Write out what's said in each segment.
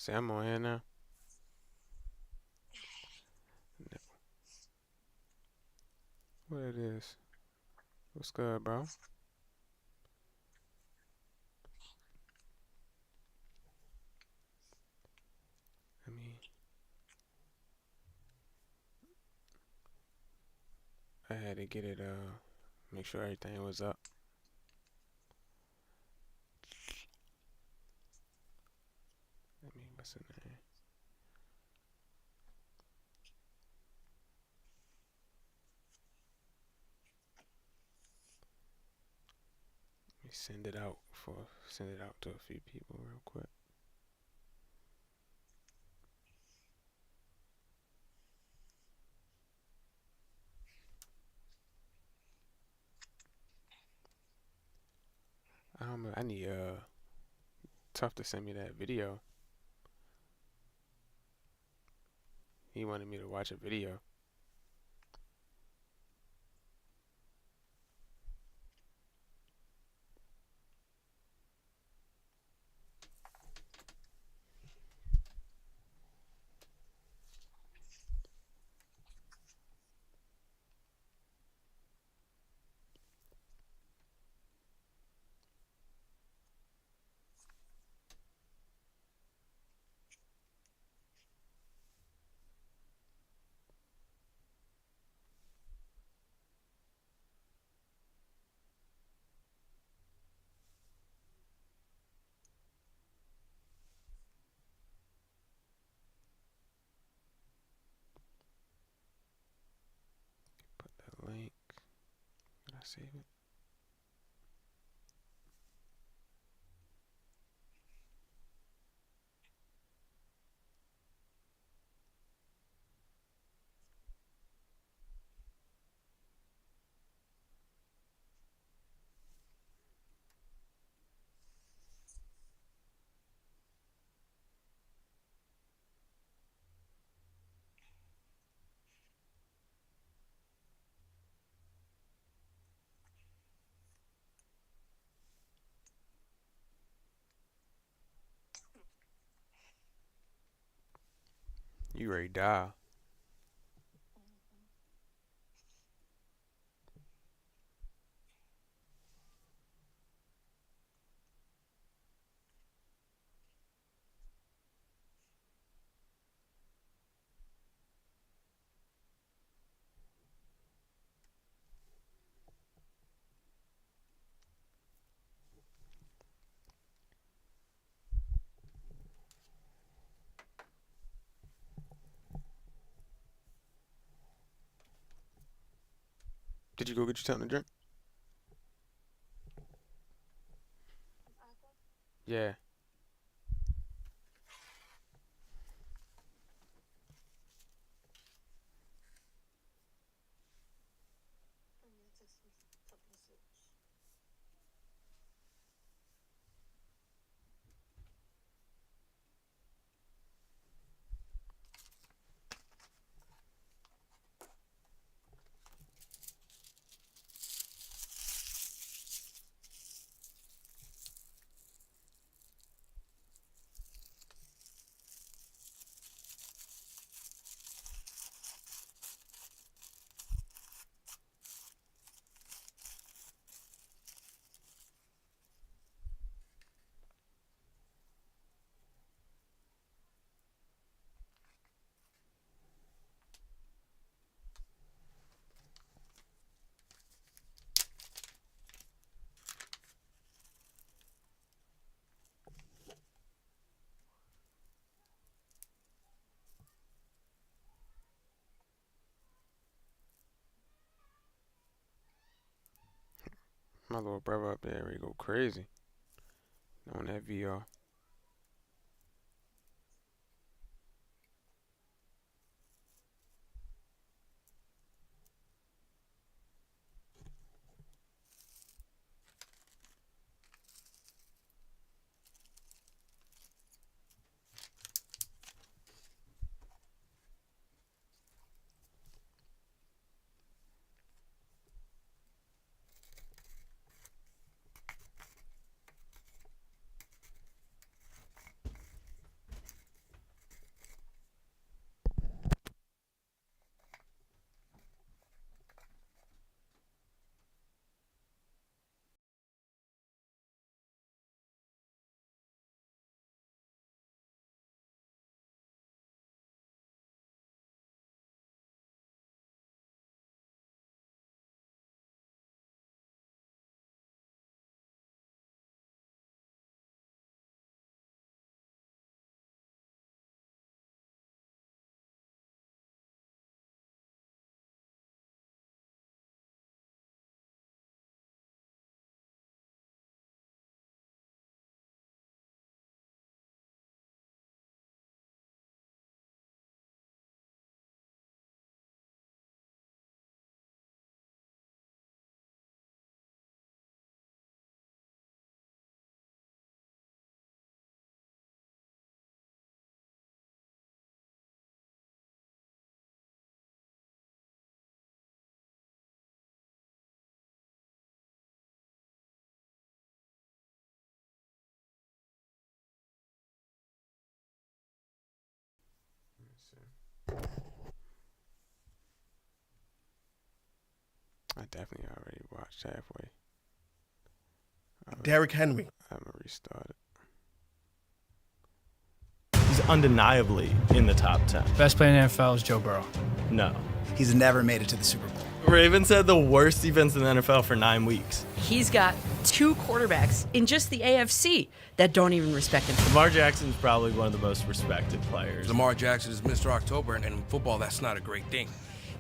Say I'm on here now. What it is? What's good, bro? I mean, I had to get it. Make sure everything was up. I mean, what's the name? Let me send it out to a few people real quick. I need Tough to send me that video. He wanted me to watch a video. Put the link. Did I save it? You ready to die? Did you go get you something to drink? Yeah. My little brother up there, he go crazy on that VR. I definitely already watched halfway. Derrick Henry. I'm gonna restart it. He's undeniably in the top 10. Best player in the NFL is Joe Burrow. No. He's never made it to the Super Bowl. Ravens had the worst defense in the NFL for 9 weeks. He's got 2 quarterbacks in just the AFC that don't even respect him. Lamar Jackson's probably one of the most respected players. Lamar Jackson is Mr. October, and in football, that's not a great thing.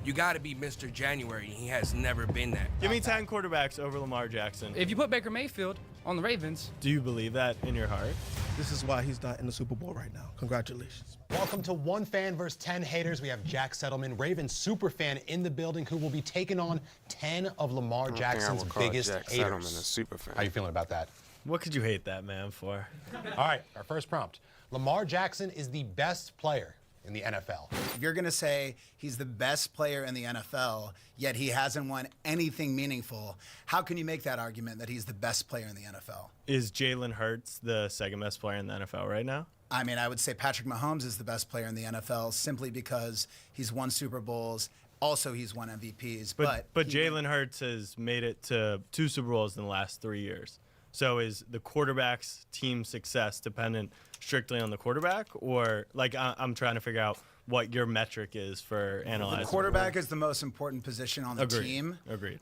You got to be Mr. January, and he has never been that. Give me 10 quarterbacks over Lamar Jackson. If you put Baker Mayfield on the Ravens, Do you believe that in your heart? This is why he's not in the Super Bowl right now. Congratulations. Welcome to One Fan vs. 10 Haters. We have Jack Settleman, Ravens superfan, in the building, who will be taking on 10 of Lamar Jackson's biggest Jack haters. Settleman a super fan. How you feeling about that? What could you hate that man for? All right, our first prompt. Lamar Jackson is the best player in the NFL. If you're going to say he's the best player in the NFL, yet he hasn't won anything meaningful, how can you make that argument that he's the best player in the NFL? Is Jalen Hurts the second best player in the NFL right now? I mean, I would say Patrick Mahomes is the best player in the NFL simply because he's won Super Bowls. Also, he's won MVPs. But Jalen Hurts has made it to 2 Super Bowls in the last 3 years. So is the quarterback's team success dependent strictly on the quarterback? Or, like, I'm trying to figure out what your metric is for analyzing. The quarterback is the most important position on the team. Agreed.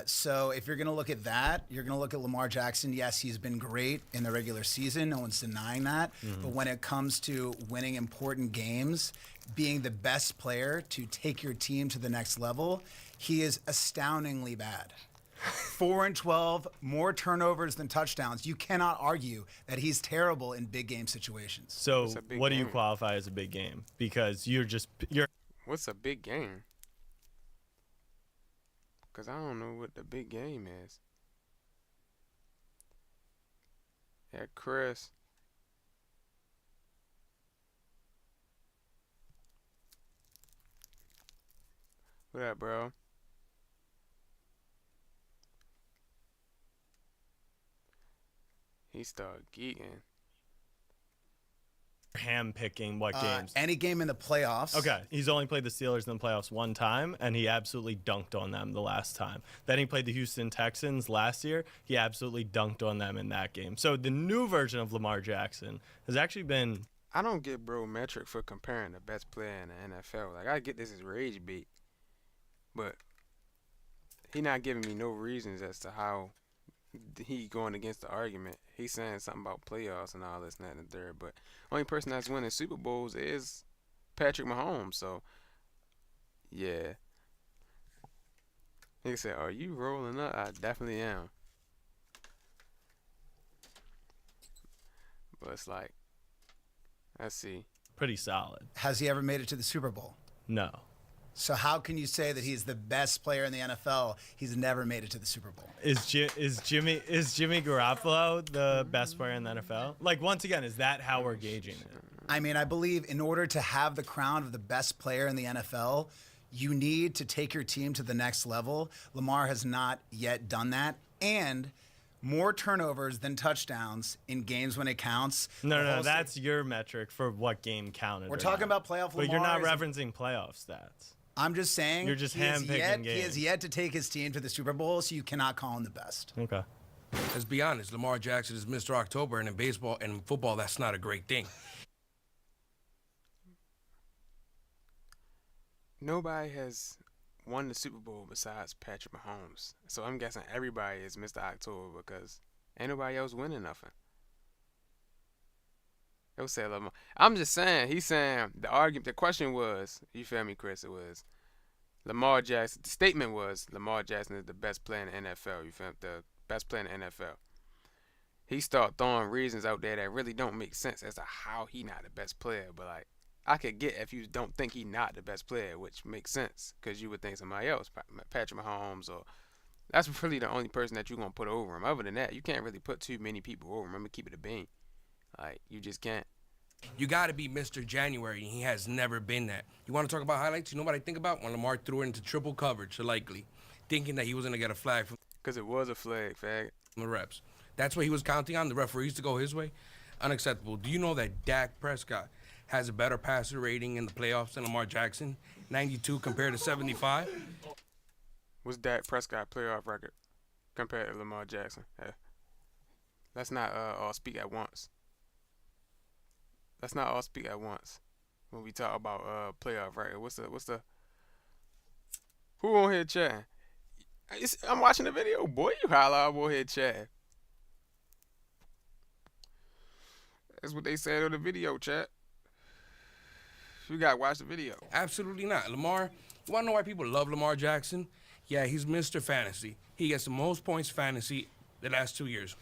So if you're going to look at that, you're going to look at Lamar Jackson. Yes, he's been great in the regular season. No one's denying that. But when it comes to winning important games, being the best player to take your team to the next level, he is astoundingly bad. 4-12, more turnovers than touchdowns. You cannot argue that he's terrible in big game situations. So what do you qualify as a big game? Because you're What's a big game? Because I don't know what the big game is. Yeah, Chris. What up, bro? He started geeking. hand-picking what games. Any game in the playoffs. Okay, he's only played the Steelers in the playoffs one time, and he absolutely dunked on them the last time. Then he played the Houston Texans last year. He absolutely dunked on them in that game. So the new version of Lamar Jackson has actually been... I don't get bro metric for comparing the best player in the NFL. Like, I get this is rage bait, but he not giving me no reasons as to how he going against the argument. He's saying something about playoffs and all this and that and the third, but only person that's winning Super Bowls is Patrick Mahomes. So, yeah. He said, "Are you rolling up?" I definitely am. But it's like, let's see. Pretty solid. Has he ever made it to the Super Bowl? No. So how can you say that he's the best player in the NFL? He's never made it to the Super Bowl. Is Jimmy Garoppolo the best player in the NFL? Like, once again, is that how we're gauging it? I mean, I believe in order to have the crown of the best player in the NFL, you need to take your team to the next level. Lamar has not yet done that. And more turnovers than touchdowns in games when it counts. No, that's your metric for what game counted. We're talking about playoff Lamar. But you're not referencing playoff stats. I'm just saying you're just handpicking games. He has yet to take his team to the Super Bowl, so you cannot call him the best. Okay. Let's be honest. Lamar Jackson is Mr. October, and in baseball and in football, that's not a great thing. Nobody has won the Super Bowl besides Patrick Mahomes. So I'm guessing everybody is Mr. October because ain't nobody else winning nothing. He'll say Lamar. I'm just saying, he's saying the question was, you feel me, Chris? It was Lamar Jackson. The statement was Lamar Jackson is the best player in the NFL. You feel me? The best player in the NFL. He start throwing reasons out there that really don't make sense as to how he not the best player. But like, I could get if you don't think he not the best player, which makes sense because you would think somebody else, Patrick Mahomes, or that's really the only person that you're gonna put over him. Other than that, you can't really put too many people over him. I'm gonna keep it a bean. Like, you just can't. You got to be Mr. January, and he has never been that. You want to talk about highlights? You know what I think about? When Lamar threw it into triple coverage, likely, thinking that he was going to get a flag from... Because it was a flag, fag. The reps. That's what he was counting on, the referees to go his way. Unacceptable. Do you know that Dak Prescott has a better passer rating in the playoffs than Lamar Jackson. 92 compared to 75. What's Dak Prescott playoff record compared to Lamar Jackson? Hey, let's not all speak at once. Let's not all speak at once when we talk about playoff record. What's the who on here chatting? I'm watching the video, boy. You holla out on here chatting. That's what they said on the video, chat. You gotta watch the video. Absolutely not. Lamar, you want to know why people love Lamar Jackson? Yeah, he's Mr. Fantasy. He gets the most points fantasy the last 2 years.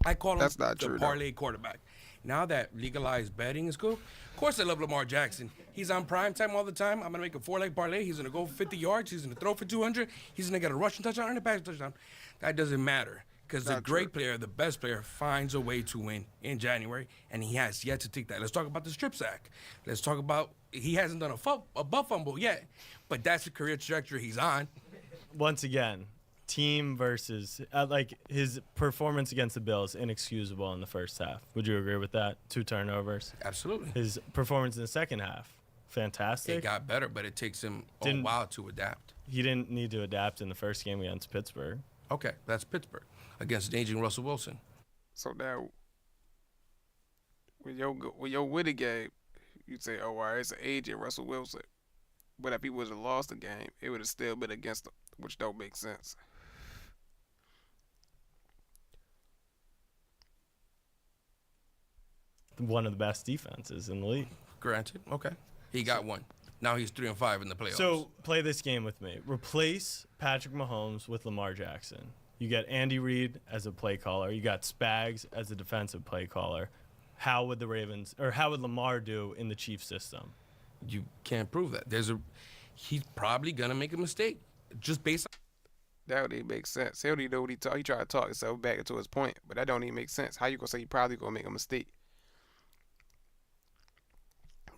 I call him That's not the true, parlay quarterback. Now that legalized betting is cool, of course I love Lamar Jackson. He's on prime time all the time. I'm going to make a 4-leg parlay. He's going to go 50 yards. He's going to throw for 200. He's going to get a rushing touchdown and a passing touchdown. That doesn't matter because the great player, the best player, finds a way to win in January, and he has yet to take that. Let's talk about the strip sack. Let's talk about he hasn't done a butt fumble yet, but that's the career trajectory he's on. Once again, team versus like his performance against the Bills, inexcusable in the first half. Would you agree with that? 2 turnovers. Absolutely. His performance in the second half, fantastic. It got better, but it takes him a while to adapt. He didn't need to adapt in the first game against Pittsburgh. Okay, that's Pittsburgh against an aging Russell Wilson. So now, with your Witty game, you'd say, oh, all right, it's an aging Russell Wilson. But if he would have lost the game, it would have still been against him, which don't make sense. One of the best defenses in the league. Granted, okay. He got one. Now he's 3-5 in the playoffs. So play this game with me. Replace Patrick Mahomes with Lamar Jackson. You got Andy Reid as a play caller. You got Spags as a defensive play caller. How would Lamar do in the Chiefs system? You can't prove that. He's probably gonna make a mistake just based on. That don't even make sense. He don't even know what he talk. He try to talk himself back into his point, but that don't even make sense. How you gonna say he probably gonna make a mistake?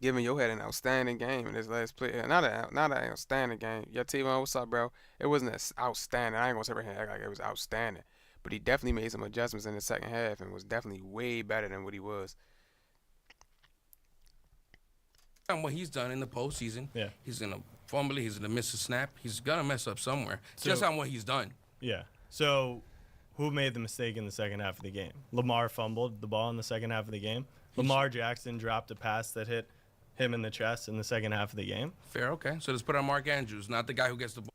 Giving your head an outstanding game in this last play. Not an outstanding game. Your team, what's up, bro? It wasn't as outstanding. I ain't gonna sit here and act like it was outstanding, but he definitely made some adjustments in the second half and was definitely way better than what he was. On what he's done in the postseason, Yeah. He's gonna fumble it. He's gonna miss a snap. He's gonna mess up somewhere. Just on what he's done. Yeah. So who made the mistake in the second half of the game? Lamar fumbled the ball in the second half of the game. Lamar Jackson dropped a pass that hit him in the chest in the second half of the game. Fair, okay. So let's put on Mark Andrews, not the guy who gets the ball.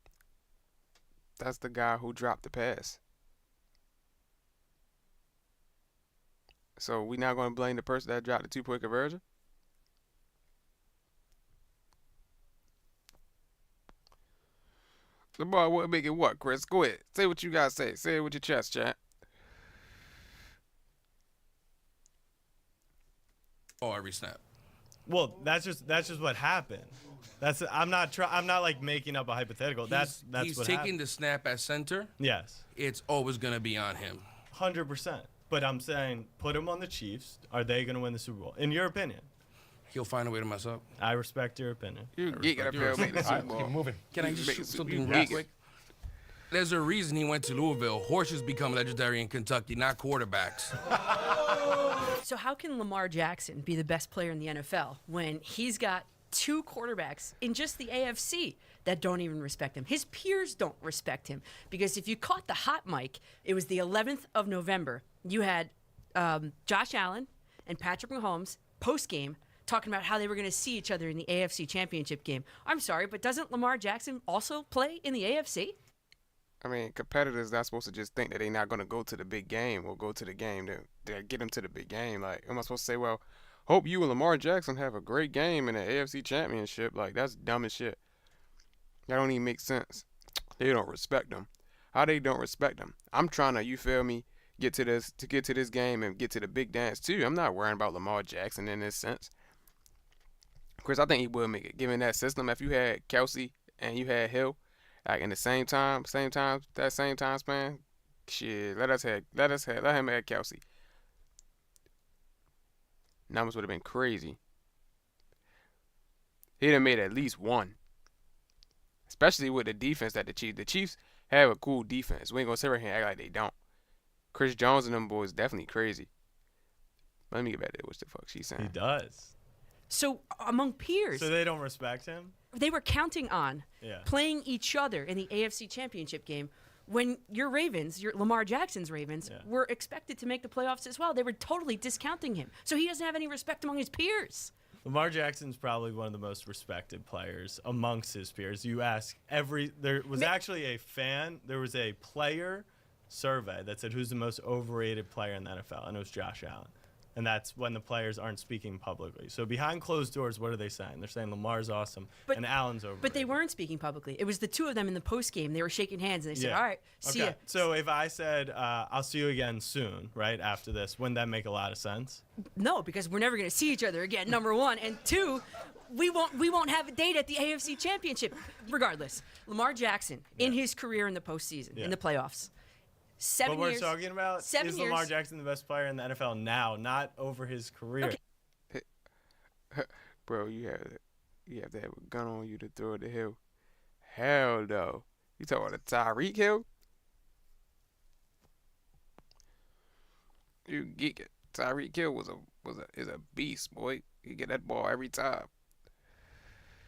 That's the guy who dropped the pass. So we not gonna blame the person that dropped the 2-point conversion? The ball wouldn't make it what, Chris? Go ahead. Say what you gotta say. Say it with your chest, chat. Oh, every snap. Well, that's just what happened. I'm not like making up a hypothetical. That's he's what taking happened. the snap at center. Yes. It's always gonna be on him. 100%. But I'm saying put him on the Chiefs. Are they going to win the Super Bowl? In your opinion? He'll find a way to mess up. I respect your opinion. You geek up here, make the Super Bowl. Keep moving. Can I You just make shoot it super- something you real geek. quick? There's a reason he went to Louisville. Horses become legendary in Kentucky, not quarterbacks. So how can Lamar Jackson be the best player in the NFL when he's got 2 quarterbacks in just the AFC that don't even respect him? His peers don't respect him because if you caught the hot mic, it was the 11th of November. You had Josh Allen and Patrick Mahomes post-game talking about how they were going to see each other in the AFC Championship game. I'm sorry, but doesn't Lamar Jackson also play in the AFC? I mean, competitors not supposed to just think that they're not going to go to the big game or go to the game to get them to the big game. Like, am I supposed to say, well, hope you and Lamar Jackson have a great game in the AFC Championship? Like, that's dumb as shit. That don't even make sense. They don't respect them. How they don't respect them? I'm trying to, you feel me, get to this game and get to the big dance too. I'm not worrying about Lamar Jackson in this sense. Chris, I think he will make it. Given that system, if you had Kelsey and you had Hill, like in the same time span, shit, let him have Kelsey. Numbers would have been crazy. He'd have made at least one. Especially with the defense that the Chiefs have a cool defense. We ain't gonna sit right here and act like they don't. Chris Jones and them boys definitely crazy. Let me get back to what the fuck she's saying. He does. So among peers, So they don't respect him? they were counting on Yeah. playing each other in the AFC Championship game when your Ravens, your Lamar Jackson's Ravens, Yeah. were expected to make the playoffs as well. They were totally discounting him. So he doesn't have any respect among his peers. Lamar Jackson's probably one of the most respected players amongst his peers. You ask there was actually there was a player survey that said who's the most overrated player in the NFL, and it was Josh Allen. And that's when the players aren't speaking publicly. So behind closed doors, what are they saying? They're saying Lamar's awesome and Allen's overrated. But they weren't speaking publicly. It was the two of them in the post game. They were shaking hands and they said, Yeah. "All right, see Okay. ya." So if I said I'll see you again soon, right after this, wouldn't that make a lot of sense? No, because we're never going to see each other again. Number one, and two, we won't have a date at the AFC Championship. Regardless, Lamar Jackson in his career in the postseason, in the playoffs, 7 What years. we're talking about 7 is years. Lamar Jackson the best player in the NFL now, not over his career. Okay. Bro, you have to have a gun on you to throw it to Hill. Hell no. You talking about a Tyreek Hill? You geek it. Tyreek Hill is a beast, boy. You get that ball every time.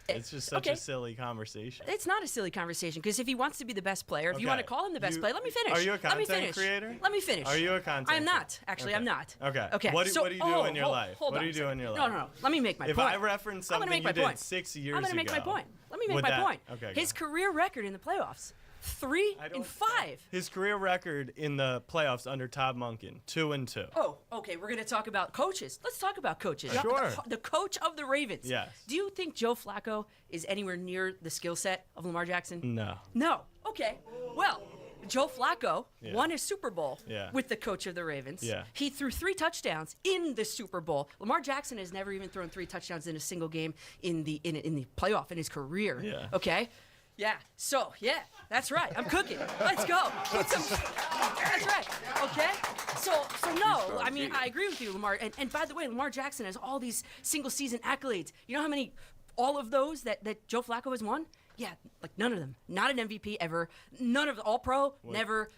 It's just such Okay. a silly conversation. It's not a silly conversation because if he wants to be the best player, if you want to Okay. call him the best player, let me finish. Are you a Let me content finish. creator? Let me finish. Are you a content I'm not. creator? Actually, Okay. I'm not. Okay. Okay. What do so, you do in your hold- life? hold What on do you a do second. in your No, life? no, no. Let me make my If point. I reference I'm gonna something make you my did point. 6 years I'm going to make ago, my point. Let me make would my that- point. okay, His go. career record in the playoffs, 3 and 5. His career record in the playoffs under Todd Monken, 2-2. Oh, okay. We're going to talk about coaches. Let's talk about coaches. Sure. The coach of the Ravens. Yes. Do you think Joe Flacco is anywhere near the skill set of Lamar Jackson? No. No. Okay. Well, Joe Flacco Yeah. won his Super Bowl Yeah. with the coach of the Ravens. Yeah. He threw 3 touchdowns in the Super Bowl. Lamar Jackson has never even thrown 3 touchdowns in a single game in the playoff in his career. Yeah. Okay. Yeah. So yeah, that's right. I'm cooking. Let's go. That's right. Okay. So no. I mean, I agree with you, Lamar. And by the way, Lamar Jackson has all these single season accolades. You know how many? All of those that Joe Flacco has won? Yeah, like none of them. Not an MVP ever. None of the All Pro. Never.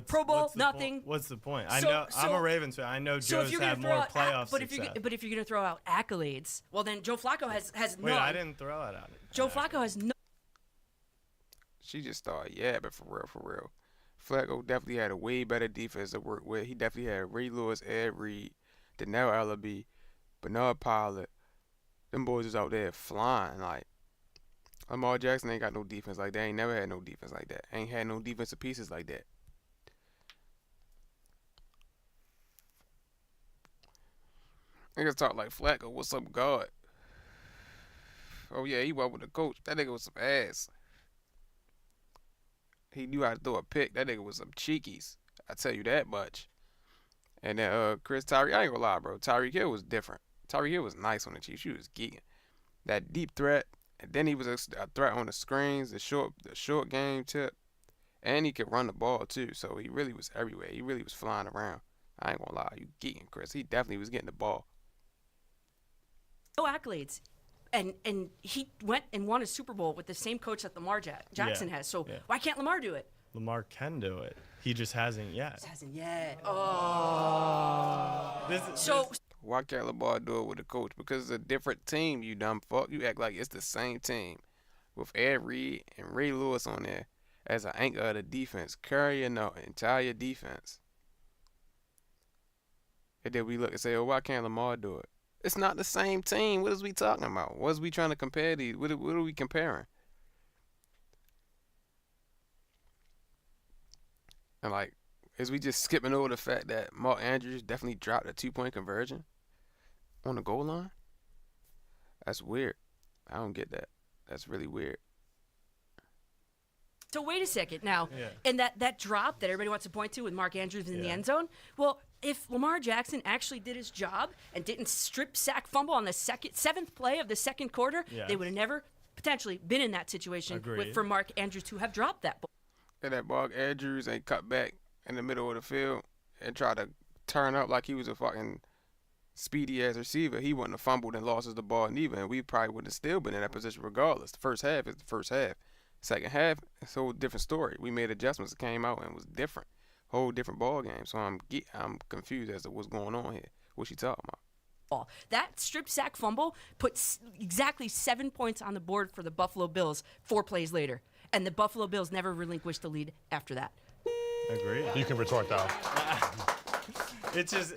Pro Bowl. what's the Nothing. point? What's the point? So- I'm a Ravens fan. I know So if Joe's you're had gonna throw more out, playoff but if success. you're gonna throw out accolades, well then Joe Flacco has Wait, none. I didn't throw it out. Joe Flacco has no. She just started yapping for real. Flacco definitely had a way better defense to work with. He definitely had Ray Lewis, Ed Reed, Donnell Allaby, Bernard Pollard. Them boys was out there flying. Like, Lamar Jackson ain't got no defense like that. Ain't never had no defense like that. Ain't had no defensive pieces like that. Niggas talk like Flacco, what's up, God? Oh yeah, he went with the coach. That nigga was some ass. He knew how to throw a pick. That nigga was some cheekies. I tell you that much. And then Tyreek, I ain't gonna lie, bro. Tyreek Hill was different. Tyreek Hill was nice on the Chiefs. He was geeking. That deep threat, and then he was a threat on the screens, the short game tip, and he could run the ball too. So he really was everywhere. He really was flying around. I ain't gonna lie, you geeking, Chris. He definitely was getting the ball. No accolades. And he went and won a Super Bowl with the same coach that Lamar Jackson has. So Yeah. why can't Lamar do it? Lamar can do it. He just hasn't yet. Hasn't yet. Oh. So Why can't Lamar do it with a coach? Because it's a different team, you dumb fuck. You act like it's the same team. With Ed Reed and Ray Lewis on there as an anchor of the defense, carrying the entire defense. And then we look and say, oh, why can't Lamar do it? It's not the same team. What is we talking about? What is we trying to compare these? What are we comparing? And like, is we just skipping over the fact that Mark Andrews definitely dropped a 2-point conversion on the goal line? That's weird. I don't get that. That's really weird. So wait a second now, Yeah. and that drop that everybody wants to point to with Mark Andrews in the end zone. Well, if Lamar Jackson actually did his job and didn't strip sack fumble on the seventh play of the second quarter, Yeah. they would have never potentially been in that situation Agreed. for Mark Andrews to have dropped that ball. And that Mark Andrews ain't cut back in the middle of the field and try to turn up like he was a fucking speedy ass receiver. He wouldn't have fumbled and lost us the ball neither, and we probably would have still been in that position regardless. The first half is the first half. Second half, it's a whole different story. We made adjustments, it came out and it was different. Whole different ball game. So I'm confused as to what's going on here. What she talking about? ball. That strip sack fumble put exactly 7 points on the board for the Buffalo Bills 4 plays later. And the Buffalo Bills never relinquished the lead after that. Agree. You can retort, though. It's just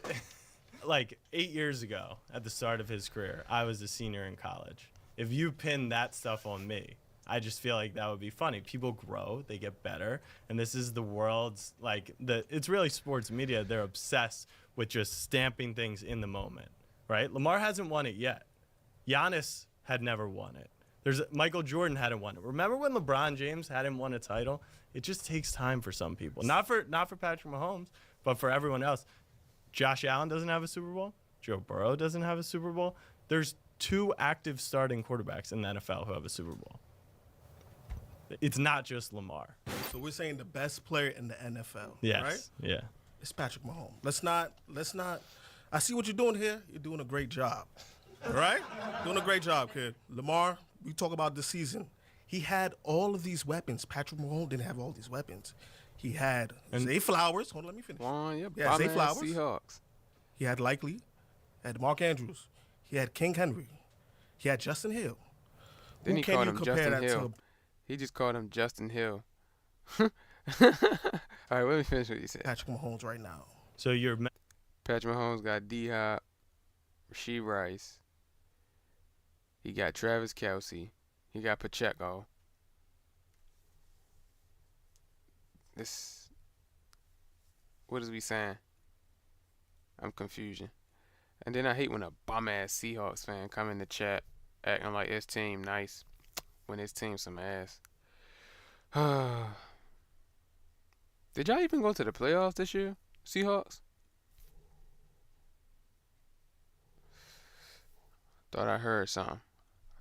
like 8 years ago at the start of his career, I was a senior in college. If you pin that stuff on me, I just feel like that would be funny. People grow, they get better, and this is the world's it's really sports media. They're obsessed with just stamping things in the moment, right? Lamar hasn't won it yet. Giannis had never won it. Michael Jordan hadn't won it. Remember when LeBron James hadn't won a title? It just takes time for some people. Not for Patrick Mahomes, but for everyone else. Josh Allen doesn't have a Super Bowl. Joe Burrow doesn't have a Super Bowl. There's 2 active starting quarterbacks in the NFL who have a Super Bowl. It's not just Lamar. So we're saying the best player in the NFL, Yes. right? Yeah. It's Patrick Mahomes. Let's not. I see what you're doing here. You're doing a great job. All right? Doing a great job, kid. Lamar, we talk about this season. He had all of these weapons. Patrick Mahomes didn't have all these weapons. He had Zay Flowers. Hold on, let me finish. Yeah, Zay Flowers. Seahawks. He had Likely. Had Mark Andrews. He had King Henry. He had Justin Hill. Then Who he can called you him compare Justin that Hill. to? He just called him Justin Hill. All right, let me finish what you said. Patrick Mahomes right now. So you're Patrick Mahomes got D-Hop, Rasheed Rice. He got Travis Kelce. He got Pacheco. What is we saying? I'm confusion. And then I hate when a bum-ass Seahawks fan come in the chat acting like his team nice when his team some ass. Did y'all even go to the playoffs this year, Seahawks? Thought I heard something.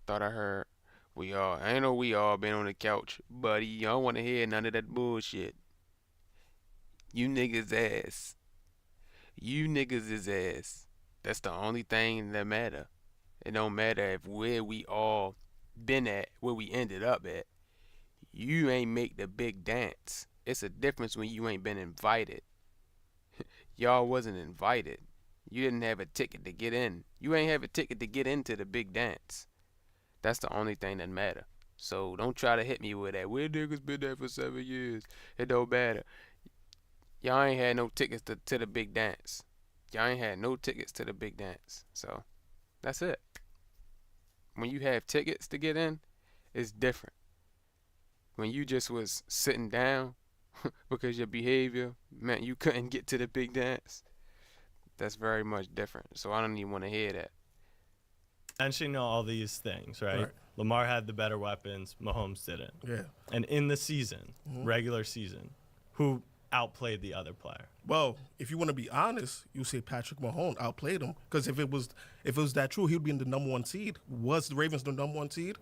I know we all been on the couch, buddy. Y'all want to hear none of that bullshit. You niggas ass. You niggas is ass. That's the only thing that matter. It don't matter if where we all been at, where we ended up at. You ain't make the big dance. It's a difference when you ain't been invited. Y'all wasn't invited. You didn't have a ticket to get in. You ain't have a ticket to get into the big dance. That's the only thing that matter. So don't try to hit me with that. Where niggas been there for 7 years? It don't matter. Y'all ain't had no tickets to the big dance. Y'all ain't had no tickets to the big dance. So that's it. When you have tickets to get in, it's different. When you just was sitting down because your behavior meant you couldn't get to the big dance, that's very much different. So I don't even want to hear that. mentioning all these things, right? Lamar had the better weapons. Mahomes didn't. Yeah. And in the season, regular season, who outplayed the other player? Well, if you want to be honest, you say Patrick Mahomes outplayed him. Because if it was that true, he'd be in the number 1 seed. Was the Ravens the number 1 seed?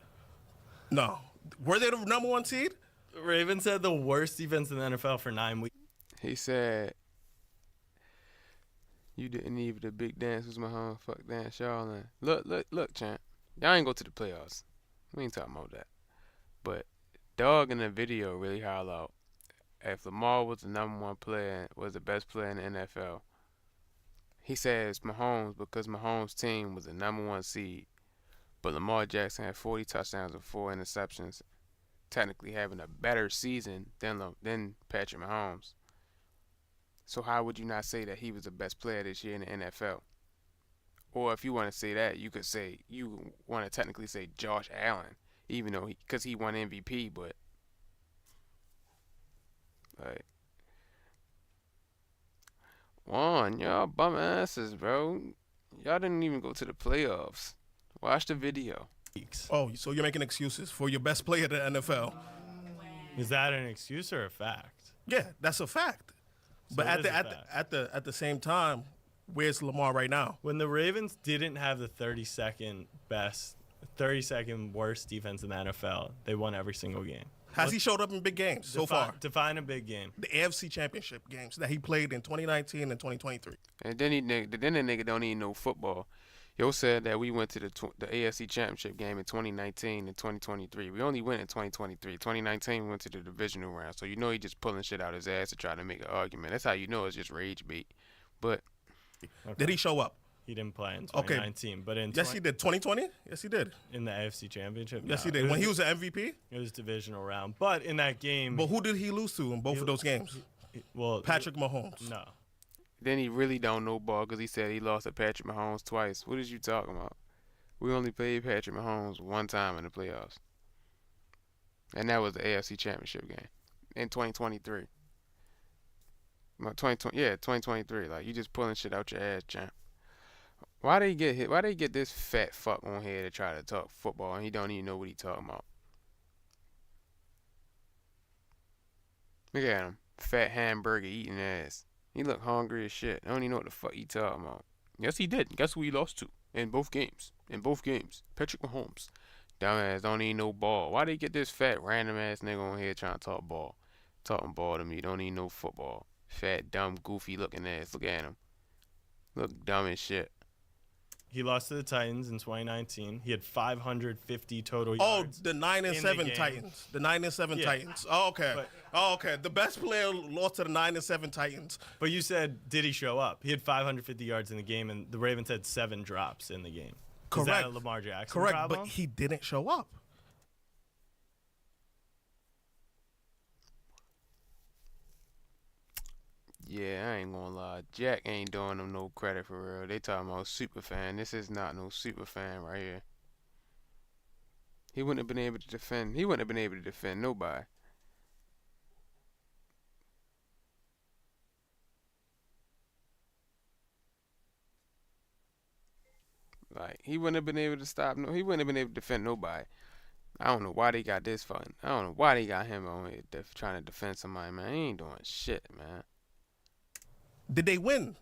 No. Were they the number 1 seed? Ravens had the worst defense in the NFL for 9 weeks. He said, "You didn't even the big dance was Mahomes. Fuck Dan Charlin. Look, champ. Y'all ain't go to the playoffs. We ain't talking about that. But Dog in the video really highlight if Lamar was the number 1 player, was the best player in the NFL. He says Mahomes because Mahomes' team was the number 1 seed, but Lamar Jackson had 40 touchdowns and 4 interceptions, technically having a better season than Patrick Mahomes. So how would you not say that he was the best player this year in the NFL? Or if you want to say that, you could say, you want to technically say Josh Allen, even though because he won MVP, but like, y'all bum asses, bro. Y'all didn't even go to the playoffs. Watch the video. Oh, so you're making excuses for your best player in the NFL. Is that an excuse or a fact? Yeah, that's a fact. But it is a at the same time, where's Lamar right now? When the Ravens didn't have the 32nd worst defense in the NFL, they won every single game. Has he showed up in big games so far? Define a big game. The AFC Championship games that he played in 2019 and 2023. And then the nigga don't even know football. Yo said that we went to the AFC Championship game in 2019 and 2023. We only went in 2023. 2019 we went to the divisional round. So you know he just pulling shit out his ass to try to make an argument. That's how you know it's just rage bait. But Did he show up? He didn't play in Okay. 2019, but in Yes, he did. 2020? Yes, he did. in the AFC Championship. Yes, no. he did. When he was an MVP? It was divisional round, but in that game, But who did he lose to in both of those games? well, Patrick Mahomes. no. Then he really don't know ball because he said he lost to Patrick Mahomes twice. What is you talking about? We only played Patrick Mahomes one time in the playoffs. And that was the AFC Championship game in 2023. 2023. Like, you just pulling shit out your ass, champ. Why they get hit? Why they get this fat fuck on here to try to talk football and he don't even know what he talking about? Look at him. Fat hamburger eating ass. He look hungry as shit. I don't even know what the fuck he talking about. Yes, he did. Guess who he lost to? In both games. Patrick Mahomes. Dumbass don't even know ball. Why they get this fat random ass nigga on here trying to talk ball? Talking ball to me. Don't even know football. Fat, dumb, goofy looking ass. Look at him. Look dumb as shit. He lost to the Titans in 2019. He had 550 total Oh, yards. the 9 and in 7 the game. Titans. The 9 and 7 Yeah. Titans. Oh, okay. But- Okay. The best player lost to the 9 and 7 Titans. But you said, did he show up? He had 550 yards in the game, and the Ravens had 7 drops in the game. Is that Correct. a Lamar Jackson Correct, problem? but he didn't show up. Yeah, I ain't gonna lie. Jack ain't doing them no credit for real. They talking about super fan. This is not no super fan right here. He wouldn't have been able to defend. He wouldn't have been able to defend nobody. Like, he wouldn't have been able to stop. No, he wouldn't have been able to defend nobody. I don't know why they got this fun. I don't know why they got him on here trying to defend somebody, man. He ain't doing shit, man. Did they win?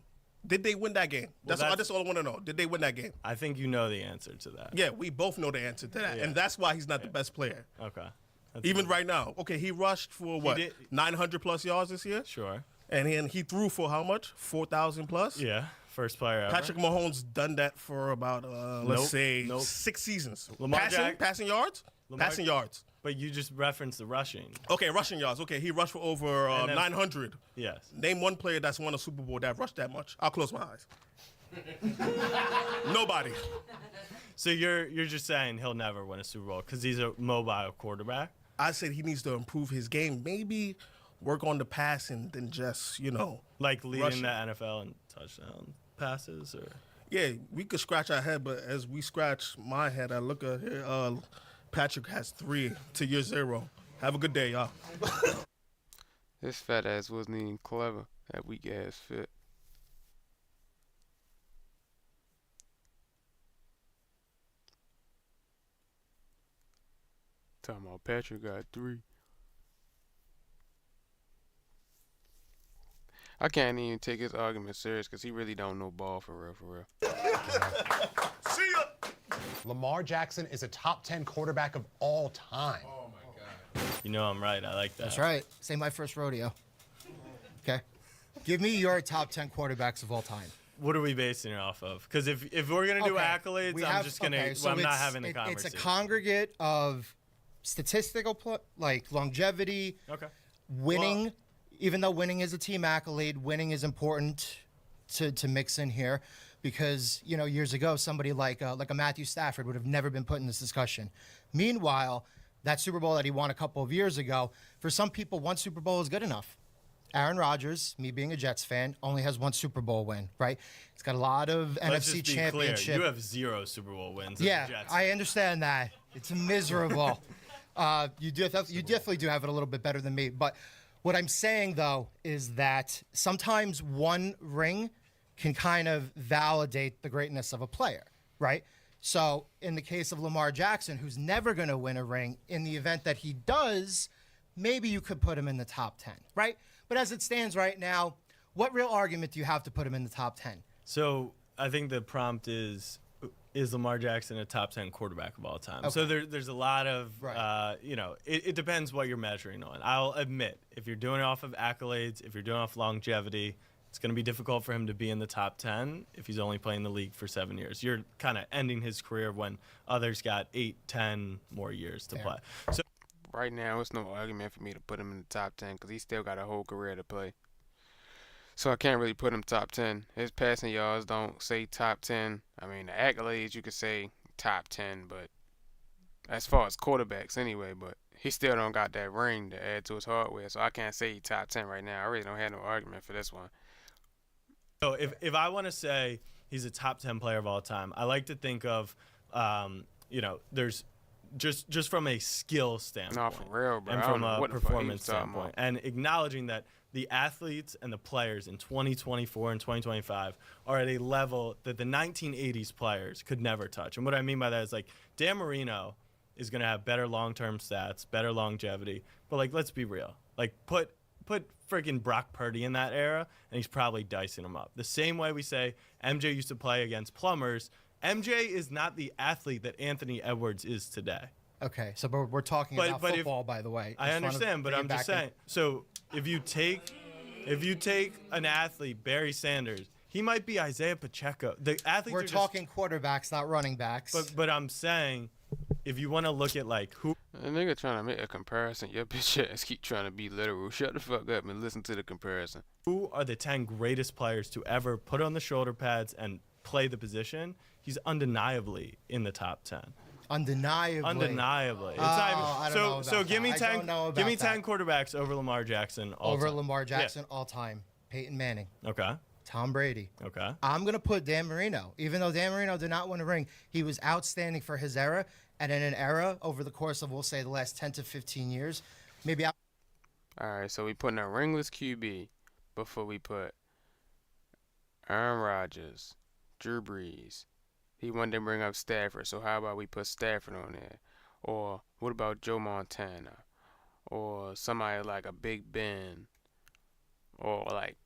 Did they win that game? That's that's- all I want to know. Did they win that game? I think you know the answer to that. Yeah, we both know the answer to that. Yeah. And that's why he's not the best player. Okay. That's Even good. right now. Okay, he rushed for what? did- 900 plus yards this year? Sure. And he threw for how much? 4,000 plus? Yeah. First player ever. Patrick Mahomes done that for about, let's Nope, say, nope. 6 seasons. Lamar Passing yards? Lamar- Passing yards. But you just referenced the rushing. Okay, rushing yards. Okay, he rushed for over And then- 900. Yes. Name one player that's won a Super Bowl that rushed that much. I'll close my eyes. Nobody. So you're just saying he'll never win a Super Bowl because he's a mobile quarterback? I said he needs to improve his game. Maybe work on the passing than just, Like leading Rushing. the NFL in touchdown passes? Or yeah, we could scratch our head, but as we scratch my head, I look at here, Patrick has 3 to your 0. Have a good day, y'all. This fat ass wasn't even clever. That weak ass fit. Talking about Patrick got 3. I can't even take his argument serious because he really don't know ball for real. See ya. Lamar Jackson is a top 10 quarterback of all time. you know I'm right. I like that. That's right. Say my first rodeo. Okay. Give me your top 10 quarterbacks of all time. What are we basing it off of? Because if we're gonna do Okay, accolades, we I'm have- just gonna. okay, so I'm not it's- having the It's conversation. a congregate of statistical, like longevity, Okay. winning. Even though winning is a team accolade, winning is important to mix in here, because years ago somebody like a Matthew Stafford would have never been put in this discussion. Meanwhile, that Super Bowl that he won a couple of years ago, for some people, one Super Bowl is good enough. Aaron Rodgers, me being a Jets fan, only has one Super Bowl win, right? He's got a lot of Let's NFC just be championship. clear. You have 0 Super Bowl wins. as a Yeah, Jets I fan. understand that. It's miserable. You definitely do have it a little bit better than me. But what I'm saying, though, is that sometimes one ring can kind of validate the greatness of a player, right? So in the case of Lamar Jackson, who's never going to win a ring, in the event that he does, maybe you could put him in the top 10, right? But as it stands right now, what real argument do you have to put him in the top 10? So I think the prompt is Lamar Jackson a top 10 quarterback of all time? So there's a lot of, Right. it depends what you're measuring on. I'll admit, if you're doing it off of accolades, if you're doing it off longevity, it's going to be difficult for him to be in the top 10 if he's only playing the league for 7 years. You're kind of ending his career when others got 8, 10 more years to Fair. play. So Right now, it's no argument for me to put him in the top 10 because he still got a whole career to play. So I can't really put him top 10. His passing yards don't say top 10. I mean, the accolades you could say top 10, but as far as quarterbacks anyway, but he still don't got that ring to add to his hardware, so I can't say he top 10 right now. I really don't have no argument for this one. So if I want to say he's a top 10 player of all time, I like to think of, there's just from a skill standpoint. No, for real, bro. And I don't from know a what the fuck he performance was talking standpoint. about. And acknowledging that the athletes and the players in 2024 and 2025 are at a level that the 1980s players could never touch. And what I mean by that is, like, Dan Marino is going to have better long-term stats, better longevity. But, like, let's be real. Like, put freaking Brock Purdy in that era, and he's probably dicing them up. The same way we say MJ used to play against plumbers, MJ is not the athlete that Anthony Edwards is today. Okay, so we're talking about football, by the way. I understand, but I'm just saying. So if you take an athlete, Barry Sanders, he might be Isaiah Pacheco. The athletes We're talking quarterbacks, not running backs. But I'm saying, if you want to look at like who. A nigga trying to make a comparison. Your bitch ass keep trying to be literal. Shut the fuck up and listen to the comparison. Who are the 10 greatest players to ever put on the shoulder pads and play the position? He's undeniably in the top 10. Undeniably. It's not even, I don't know about so give me that. 10 give me 10 quarterbacks over Lamar Jackson all over time. Lamar Jackson all time. Peyton Manning. Okay. Tom Brady. Okay. I'm going to put Dan Marino. Even though Dan Marino did not win a ring, he was outstanding for his era. And in an era over the course of, we'll say, the last 10 to 15 years, maybe All right, so we putting a ringless QB before we put Aaron Rodgers, Drew Brees. He wanted to bring up Stafford, so how about we put Stafford on there? Or what about Joe Montana? Or somebody like a Big Ben? Or like,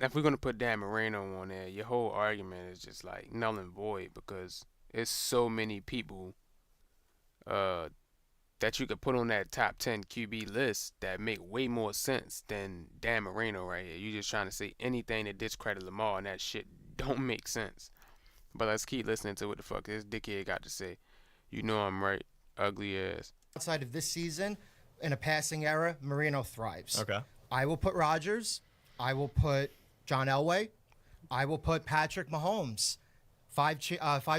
if we're going to put Dan Marino on there, your whole argument is just like null and void because it's so many people that you could put on that top 10 QB list that make way more sense than Dan Marino right here. You just trying to say anything to discredit Lamar, and that shit don't make sense. But let's keep listening to what the fuck this dickhead got to say. You know I'm right, ugly ass. outside of this season, in a passing era, Marino thrives. Okay. I will put Rodgers. I will put John Elway. I will put Patrick Mahomes. Five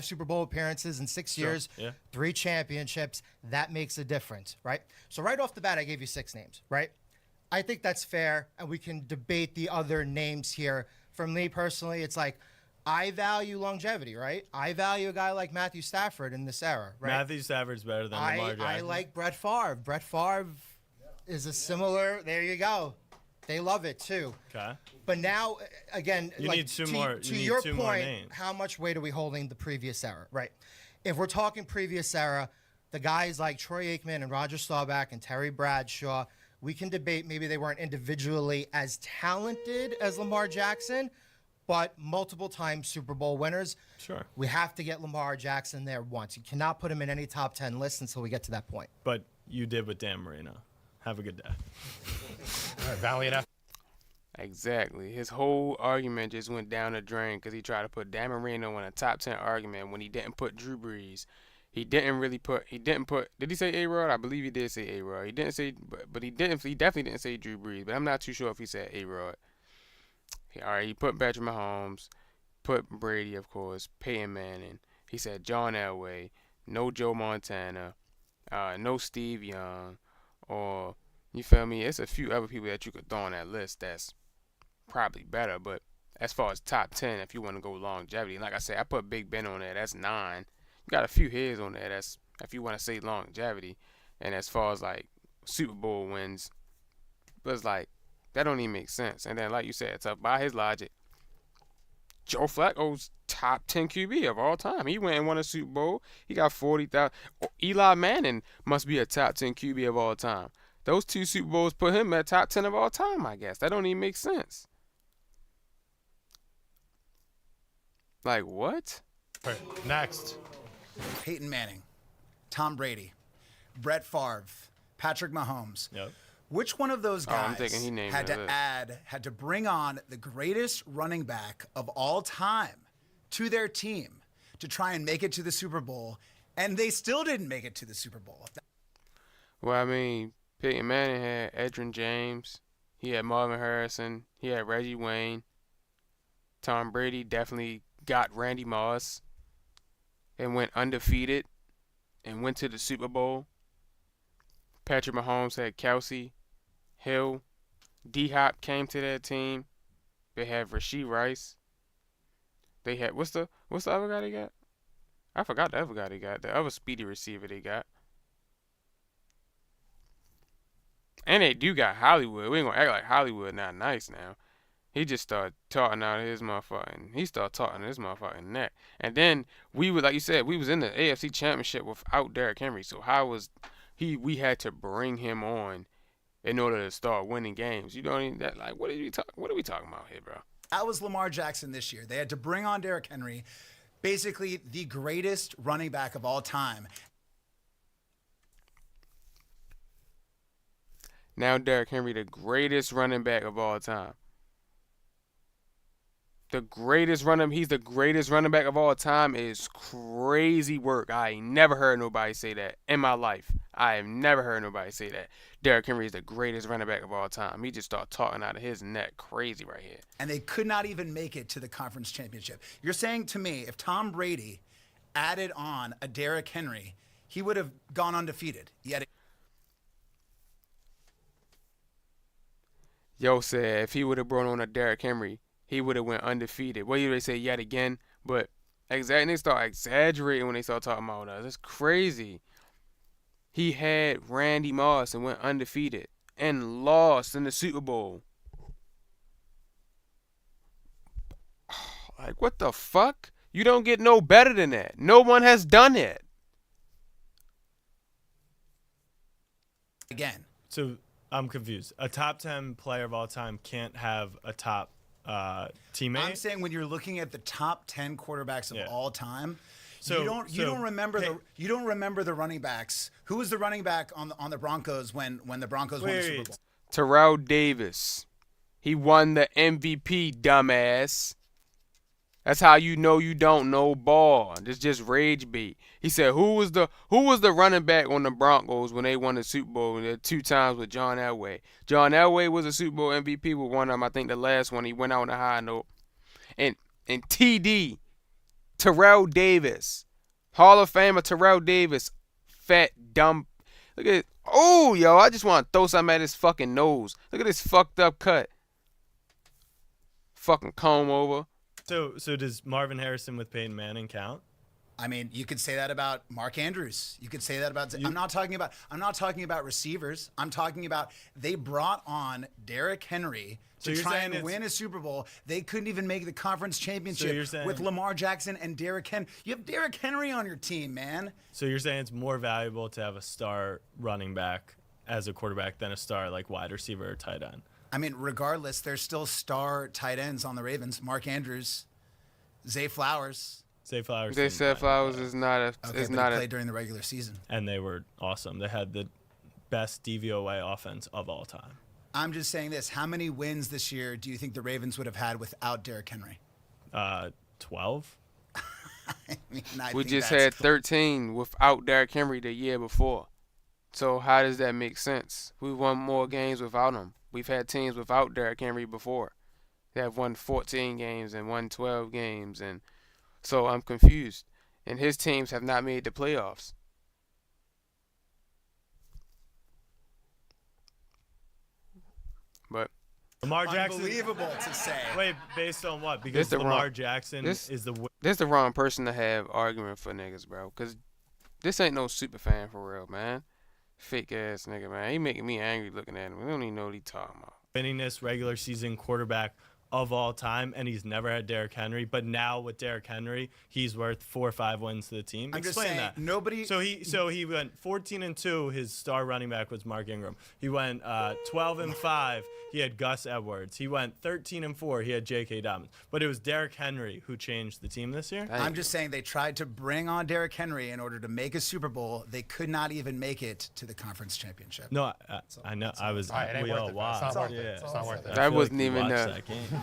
Super Bowl appearances in 6 years, yeah. 3 championships. That makes a difference, right? So right off the bat, I gave you 6 names, right? I think that's fair, and we can debate the other names here. For me personally, it's like I value longevity, right? I value a guy like Matthew Stafford in this era, right? Matthew Stafford's better than Lamar Jackson. I like Brett Favre. Brett Favre is a similar. There you go. They love it too. Okay. But now, again, You like, need two to, more- to you need your two more point, names. how much weight are we holding the previous era, right? If we're talking previous era, the guys like Troy Aikman and Roger Staubach and Terry Bradshaw, we can debate maybe they weren't individually as talented as Lamar Jackson, but multiple-time Super Bowl winners. Sure. We have to get Lamar Jackson there once. You cannot put him in any top 10 list until we get to that point. But you did with Dan Marino. Have a good day. All right, valiant effort. Exactly. His whole argument just went down the drain because he tried to put Dan Marino in a top 10 argument when he didn't put Drew Brees. He didn't put, did he say A-Rod? I believe he did say A-Rod. He didn't say, but he definitely didn't say Drew Brees, but I'm not too sure if he said A-Rod. All right, he put Patrick Mahomes, put Brady, of course, Peyton Manning. He said John Elway, no Joe Montana, no Steve Young, or, you feel me? It's a few other people that you could throw on that list that's probably better, but as far as top 10, if you want to go longevity, like I said, I put Big Ben on there, that's 9. You got a few heads on there, that's if you want to say longevity. And as far as like Super Bowl wins, but it's like that don't even make sense. And then like you said, so by his logic, Joe Flacco's top 10 QB of all time. He went and won a Super Bowl. He got 40,000. Eli Manning must be a top 10 QB of all time. Those 2 Super Bowls put him at top 10 of all time, I guess. That don't even make sense. Like, what? All right, next. Peyton Manning, Tom Brady, Brett Favre, Patrick Mahomes. Yep. Which one of those Oh, I'm guys thinking he named had that to list. had to bring on the greatest running back of all time to their team to try and make it to the Super Bowl, and they still didn't make it to the Super Bowl? Well, I mean, Peyton Manning had Edgerrin James. He had Marvin Harrison. He had Reggie Wayne. Tom Brady definitely got Randy Moss and went undefeated and went to the Super Bowl. Patrick Mahomes had Kelsey, Hill. D-Hop came to their team. They had Rasheed Rice. They had what's the other guy they got? I forgot the other guy they got. The other speedy receiver they got. And they do got Hollywood. We ain't gonna act like Hollywood not nice now. He just started talking out of his motherfucking. He started talking his motherfucking neck. And then we were, like you said, we was in the AFC Championship without Derrick Henry. So how was he? We had to bring him on in order to start winning games. You don't even that like. What are we talking about here, bro? That was Lamar Jackson this year. They had to bring on Derrick Henry, basically the greatest running back of all time. Now Derrick Henry, the greatest running back of all time. He's the greatest running back of all time is crazy work. I ain't never heard nobody say that in my life. I have never heard nobody say that. Derrick Henry is the greatest running back of all time. He just started talking out of his neck crazy right here. And they could not even make it to the conference championship. You're saying to me, if Tom Brady added on a Derrick Henry, he would have gone undefeated. Yet Yo said if he would have brought on a Derrick Henry, he would have went undefeated. What do they say yet again? But they start exaggerating when they start talking about us. It's crazy. He had Randy Moss and went undefeated and lost in the Super Bowl. Like, what the fuck? You don't get no better than that. No one has done it. again. So I'm confused. A top 10 player of all time can't have a top teammate? I'm saying when you're looking at the top 10 quarterbacks of all time, So you don't remember the running backs. Who was the running back on the Broncos when the Broncos won the Super Bowl? Terrell Davis. He won the MVP, dumbass. That's how you know you don't know ball. It's just rage beat. He said, who was the running back on the Broncos when they won the Super Bowl 2 times with John Elway? John Elway was a Super Bowl MVP with one of them. I think the last one he went out on a high note. And TD, Terrell Davis, Hall of Famer Terrell Davis, fat dumb. Look at it. Oh, yo, I just want to throw something at his fucking nose. Look at this fucked up cut. Fucking comb over. So does Marvin Harrison with Peyton Manning count? I mean, you could say that about Mark Andrews. You could say that about. I'm not talking about receivers. I'm talking about they brought on Derrick Henry to try and win a Super Bowl. They couldn't even make the conference championship with Lamar Jackson and Derrick Henry. You have Derrick Henry on your team, man. So you're saying it's more valuable to have a star running back as a quarterback than a star like wide receiver or tight end? I mean, regardless, there's still star tight ends on the Ravens. Mark Andrews, Zay Flowers. Zay Flowers is not a. Okay, but he played during the regular season. And they were awesome. They had the best DVOA offense of all time. I'm just saying this. How many wins this year do you think the Ravens would have had without Derrick Henry? 12. We just had 13 without Derrick Henry the year before. So how does that make sense? We won more games without him. We've had teams without Derrick Henry before. They have won 14 games and won 12 games, and so I'm confused. And his teams have not made the playoffs. But Lamar Jackson. Unbelievable to say. Wait, based on what? Because Lamar Jackson is the. This the wrong person to have argument for niggas, bro. Cause this ain't no super fan for real, man. Fake ass nigga, man. He making me angry looking at him. We don't even know what he talking about. Winningest regular season quarterback of all time, and he's never had Derrick Henry. But now with Derrick Henry, he's worth 4 or 5 wins to the team. I'm just saying, that. nobody. So he went 14-2. His star running back was Mark Ingram. He went 12-5. He had Gus Edwards. He went 13-4. He had J.K. Dobbins. But it was Derrick Henry who changed the team this year. I'm just saying they tried to bring on Derrick Henry in order to make a Super Bowl. They could not even make it to the conference championship. No, I know. I was. We all watched. It's not worth it. That wasn't even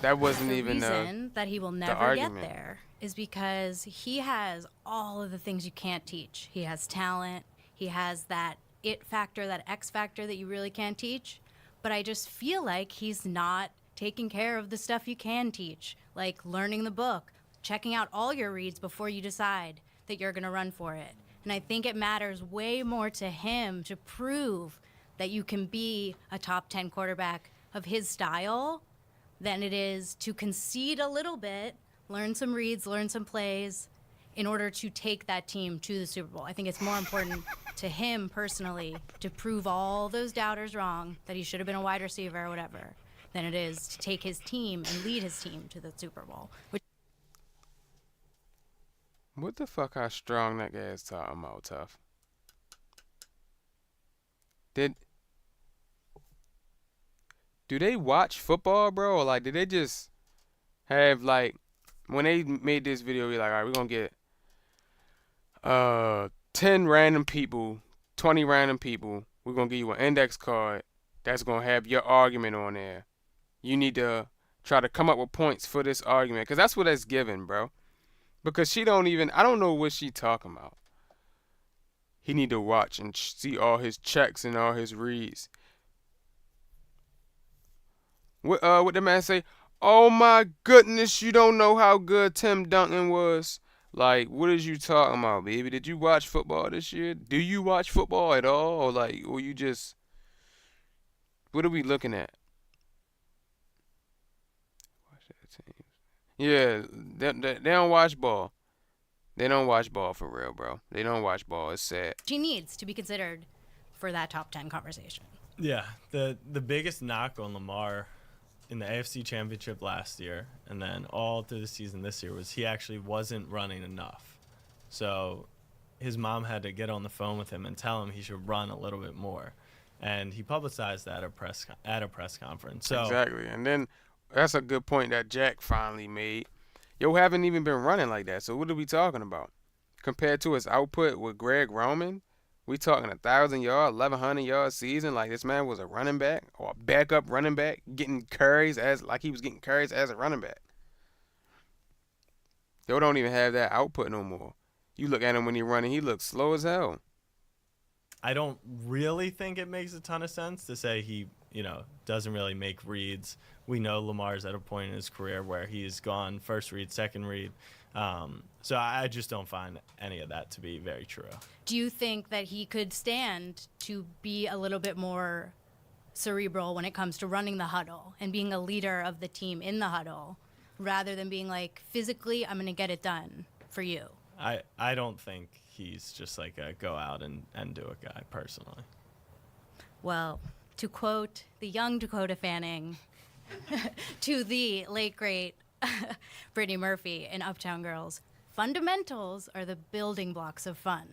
that wasn't even the reason that he will never get there is because he has all of the things you can't teach. He has talent. He has that it factor, that X factor that you really can't teach. but I just feel like he's not taking care of the stuff you can teach, like learning the book, checking out all your reads before you decide that you're going to run for it. And I think it matters way more to him to prove that you can be a top 10 quarterback of his style than it is to concede a little bit, learn some reads, learn some plays in order to take that team to the Super Bowl. I think it's more important to him personally to prove all those doubters wrong, that he should have been a wide receiver or whatever, than it is to take his team and lead his team to the Super Bowl. What the fuck? How strong that guy is talking about, tough? Do they watch football, bro? Or like, did they just have like, when they made this video, you're like, all right, we're gonna get 10 random people, 20 random people. We're gonna give you an index card that's gonna have your argument on there. You need to try to come up with points for this argument, because that's what it's given, bro. Because she don't even, I don't know what she talking about. He need to watch and see all his checks and all his reads. What the man say? Oh my goodness, you don't know how good Tim Duncan was. Like, what is you talking about, baby? Did you watch football this year? Do you watch football at all? Or like, or you just, what are we looking at? Yeah, they don't watch ball. They don't watch ball for real, bro. They don't watch ball. It's sad. She needs to be considered for that top 10 conversation. Yeah, the biggest knock on Lamar in the AFC Championship last year and then all through the season this year was he actually wasn't running enough. So his mom had to get on the phone with him and tell him he should run a little bit more. And he publicized that at a press conference. So exactly. And then that's a good point that Jack finally made. Yo haven't even been running like that. So what are we talking about? Compared to his output with Greg Roman, we talking 1,000 yard, 1,100 yard season. Like this man was a running back or a backup running back, getting carries as like he was getting carries as a running back. Yo don't even have that output no more. You look at him when he's running, he looks slow as hell. I don't really think it makes a ton of sense to say he, doesn't really make reads. We know Lamar's at a point in his career where he's gone first read, second read. So I just don't find any of that to be very true. Do you think that he could stand to be a little bit more cerebral when it comes to running the huddle and being a leader of the team in the huddle rather than being like, physically, I'm going to get it done for you? I don't think he's just like a go out and do it guy personally. Well, to quote the young Dakota Fanning to the late, great Brittany Murphy in Uptown Girls, fundamentals are the building blocks of fun.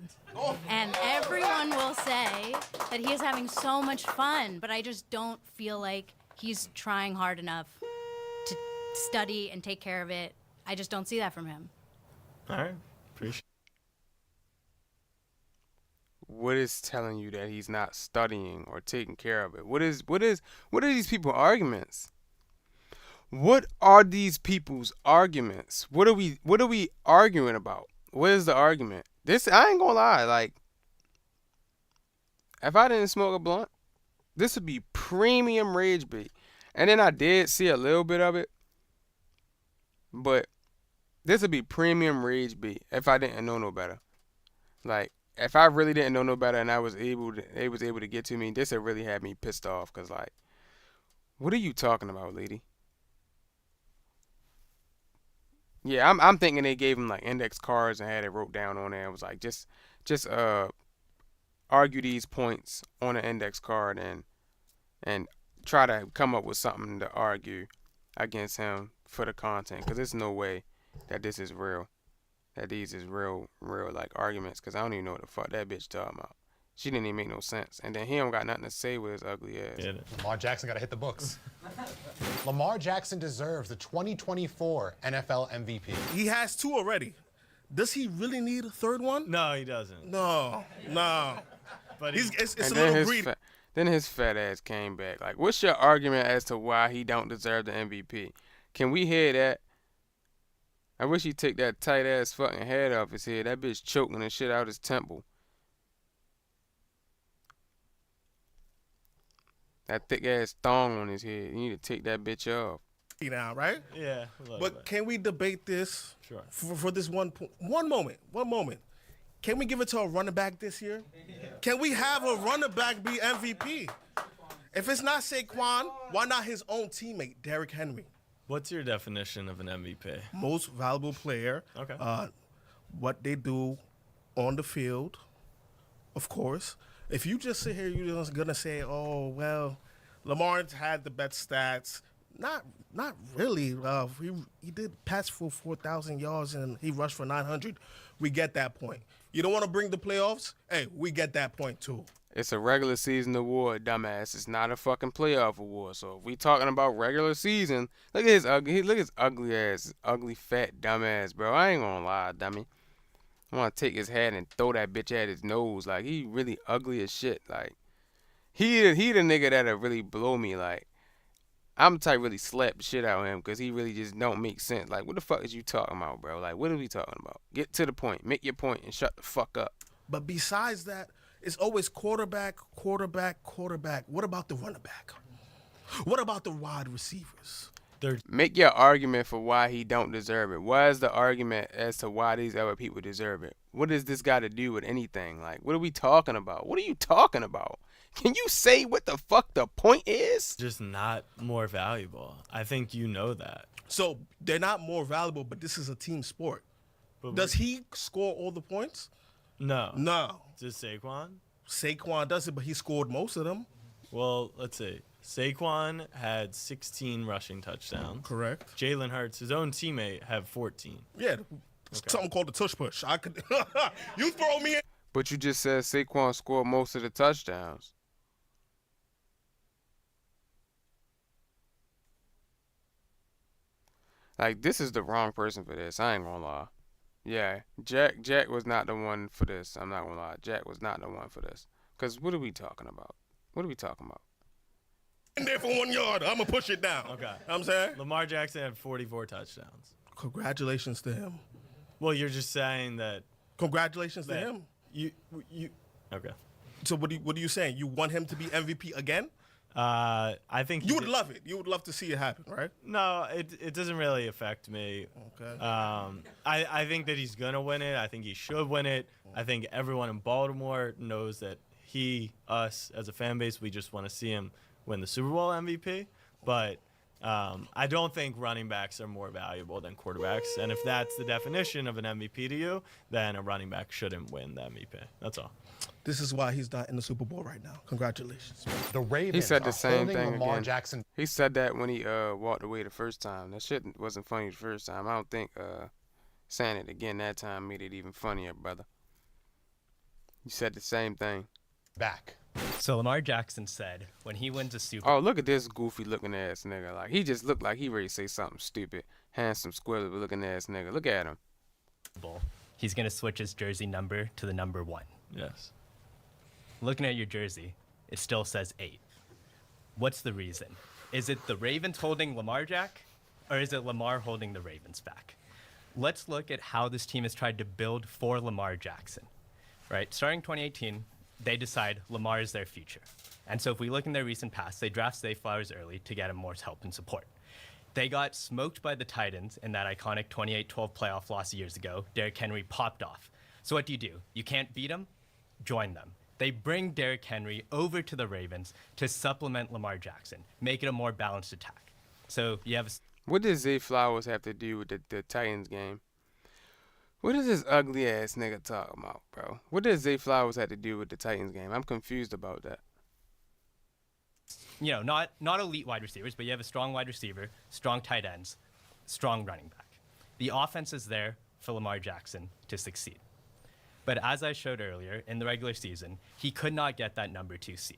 And everyone will say that he is having so much fun, but I just don't feel like he's trying hard enough to study and take care of it. I just don't see that from him. All right. Appreciate it. What is telling you that he's not studying or taking care of it? What are these people's arguments? What are these people's arguments? What are we arguing about? What is the argument? This, I ain't gonna lie, like, if I didn't smoke a blunt, this would be premium rage bait. And then I did see a little bit of it, but this would be premium rage bait if I didn't know no better. Like, if I really didn't know no better and they was able to get to me, this would really have me pissed off. Cause like, what are you talking about, lady? Yeah, I'm thinking they gave him like index cards and had it wrote down on there. It was like just argue these points on an index card and try to come up with something to argue against him for the content. Cause there's no way that this is real. That these is real like arguments, because I don't even know what the fuck that bitch talking about. She didn't even make no sense. And then he don't got nothing to say with his ugly ass. Yeah. Lamar Jackson got to hit the books. Lamar Jackson deserves the 2024 NFL MVP. He has two already. Does he really need a third one? No, he doesn't. No. But It's a And little greedy. then his fat ass came back. Like, what's your argument as to why he don't deserve the MVP? Can we hear that? I wish he'd take that tight ass fucking head off his head. That bitch choking the shit out his temple. That thick ass thong on his head. You need to take that bitch off. Now, right? Yeah. a little But bit. can we debate this Sure. for this one moment? One moment. Can we give it to a running back this year? Can we have a running back be MVP? If it's not Saquon, why not his own teammate, Derrick Henry? What's your definition of an MVP? Most valuable player. Okay. What they do on the field, of course. If you just sit here, you're just gonna say, "Oh well, Lamar had the best stats." Not really. He did pass for 4,000 yards and he rushed for 900. We get that point. You don't want to bring the playoffs? Hey, we get that point too. It's a regular season award, dumbass. It's not a fucking playoff award. So if we talking about regular season, look at his ugly ass, ugly fat dumbass, bro. I ain't gonna lie, dummy. I want to take his hat and throw that bitch at his nose. Like, he really ugly as shit. Like, he the nigga that'll really blow me. Like, I'm the type really slap the shit out of him because he really just don't make sense. Like, what the fuck is you talking about, bro? Like, what are we talking about? Get to the point. Make your point and shut the fuck up. But besides that, it's always quarterback. What about the running back? What about the wide receivers? Make your argument for why he don't deserve it. What is the argument as to why these other people deserve it? What does this got to do with anything? Like, what are we talking about? What are you talking about? Can you say what the fuck the point is? Just not more valuable. I think you know that. So they're not more valuable, but this is a team sport. But Does he score all the points? No. No. Just Saquon? Saquon does it, but he scored most of them. Well, let's see. Saquon had 16 rushing touchdowns. Correct. Jalen Hurts, his own teammate, had 14. Yeah, something called the tush push. I could. You throw me in. But you just said Saquon scored most of the touchdowns. Like, this is the wrong person for this. I ain't gonna lie. Yeah, Jack was not the one for this. I'm not gonna lie. Jack was not the one for this. Because what are we talking about? What are we talking about? In there for 1 yard. I'm going to push it down. Okay. You know what I'm saying? Lamar Jackson had 44 touchdowns. Congratulations to him. Well, you're just saying that. Congratulations to him. You. Okay. So what are you saying? You want him to be MVP again? I think You would love it. You would love to see it happen, right? No, it doesn't really affect me. Okay. I think that he's gonna win it. I think he should win it. I think everyone in Baltimore knows that us as a fan base, we just want to see him win the Super Bowl MVP. But I don't think running backs are more valuable than quarterbacks. And if that's the definition of an MVP to you, then a running back shouldn't win the MVP. That's all. This is why he's not in the Super Bowl right now. Congratulations. The Ravens He said are the same holding thing Lamar again. Jackson. He said that when he walked away the first time. That shit wasn't funny the first time. I don't think saying it again that time made it even funnier, brother. You said the same thing. back. So Lamar Jackson said when he wins a Super Oh, look at this goofy looking ass nigga. Like, he just looked like he ready to say something stupid. Handsome, squirrely looking ass nigga. Look at him. Bowl, he's going to switch his jersey number to the number 1. Yes. Looking at your jersey, it still says 8. What's the reason? Is it the Ravens holding Lamar Jack, or is it Lamar holding the Ravens back? Let's look at how this team has tried to build for Lamar Jackson. Right? Starting 2018, they decide Lamar is their future. And so if we look in their recent past, they draft Zay Flowers early to get him more help and support. They got smoked by the Titans in that iconic 28-12 playoff loss years ago. Derrick Henry popped off. So what do? You can't beat them? Join them. They bring Derrick Henry over to the Ravens to supplement Lamar Jackson, make it a more balanced attack. So you have What does Zay Flowers have to do with the Titans game? What is this ugly ass nigga talking about, bro? What does Zay Flowers have to do with the Titans game? I'm confused about that. not elite wide receivers, but you have a strong wide receiver, strong tight ends, strong running back. The offense is there for Lamar Jackson to succeed. But as I showed earlier, in the regular season, he could not get that number 2 seed.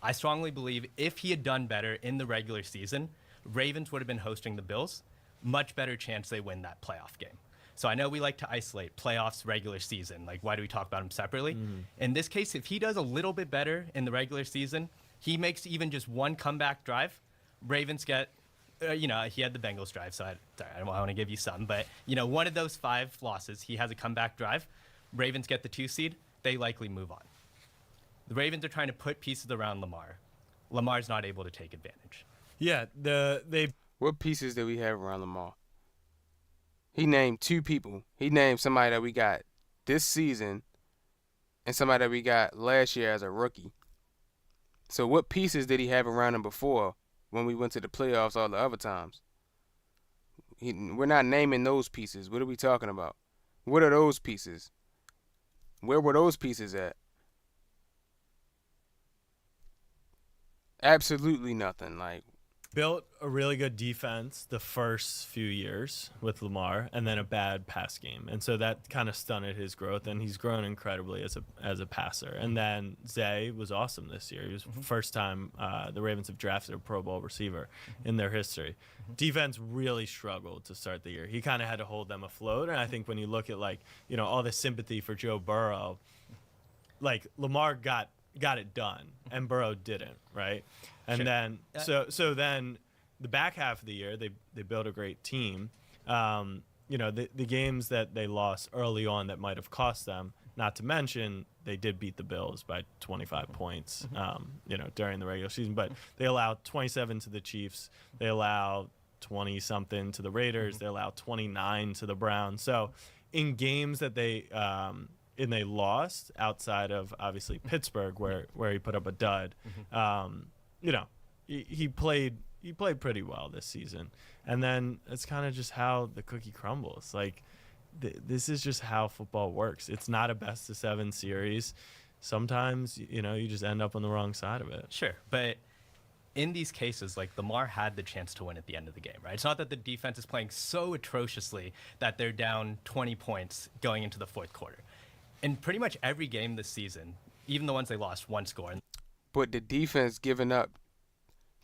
I strongly believe if he had done better in the regular season, Ravens would have been hosting the Bills. Much better chance they win that playoff game. So I know we like to isolate playoffs, regular season. Like, why do we talk about them separately? Mm-hmm. In this case, if he does a little bit better in the regular season, he makes even just one comeback drive, Ravens get, he had the Bengals drive, so I don't want to give you some, but, one of those 5 losses, he has a comeback drive. Ravens get the 2 seed, they likely move on. The Ravens are trying to put pieces around Lamar. Lamar's not able to take advantage. Yeah, they What pieces did we have around Lamar? He named 2 people. He named somebody that we got this season and somebody that we got last year as a rookie. So what pieces did he have around him before when we went to the playoffs all the other times? We're not naming those pieces. What are we talking about? What are those pieces? Where were those pieces at? Absolutely nothing. Like, built a really good defense the first few years with Lamar, and then a bad pass game, and so that kind of stunted his growth. And he's grown incredibly as a passer. And then Zay was awesome this year. He was first time the Ravens have drafted a Pro Bowl receiver in their history. Defense really struggled to start the year. He kind of had to hold them afloat. And I think when you look at all the sympathy for Joe Burrow, like Lamar got it done and Burrow didn't, right? And then so then the back half of the year they built a great team. The games that they lost early on that might have cost them, not to mention they did beat the Bills by 25 points during the regular season, but they allowed 27 to the Chiefs, they allowed 20 something to the Raiders, they allowed 29 to the Browns. So in games that they lost outside of obviously Pittsburgh where he put up a dud. He played pretty well this season, and then it's kind of just how the cookie crumbles. Like this is just how football works. It's not a best of 7 series. Sometimes you just end up on the wrong side of it. Sure, but in these cases, like Lamar had the chance to win at the end of the game, right? It's not that the defense is playing so atrociously that they're down 20 points going into the fourth quarter. In pretty much every game this season, even the ones they lost, 1 score. but the defense giving up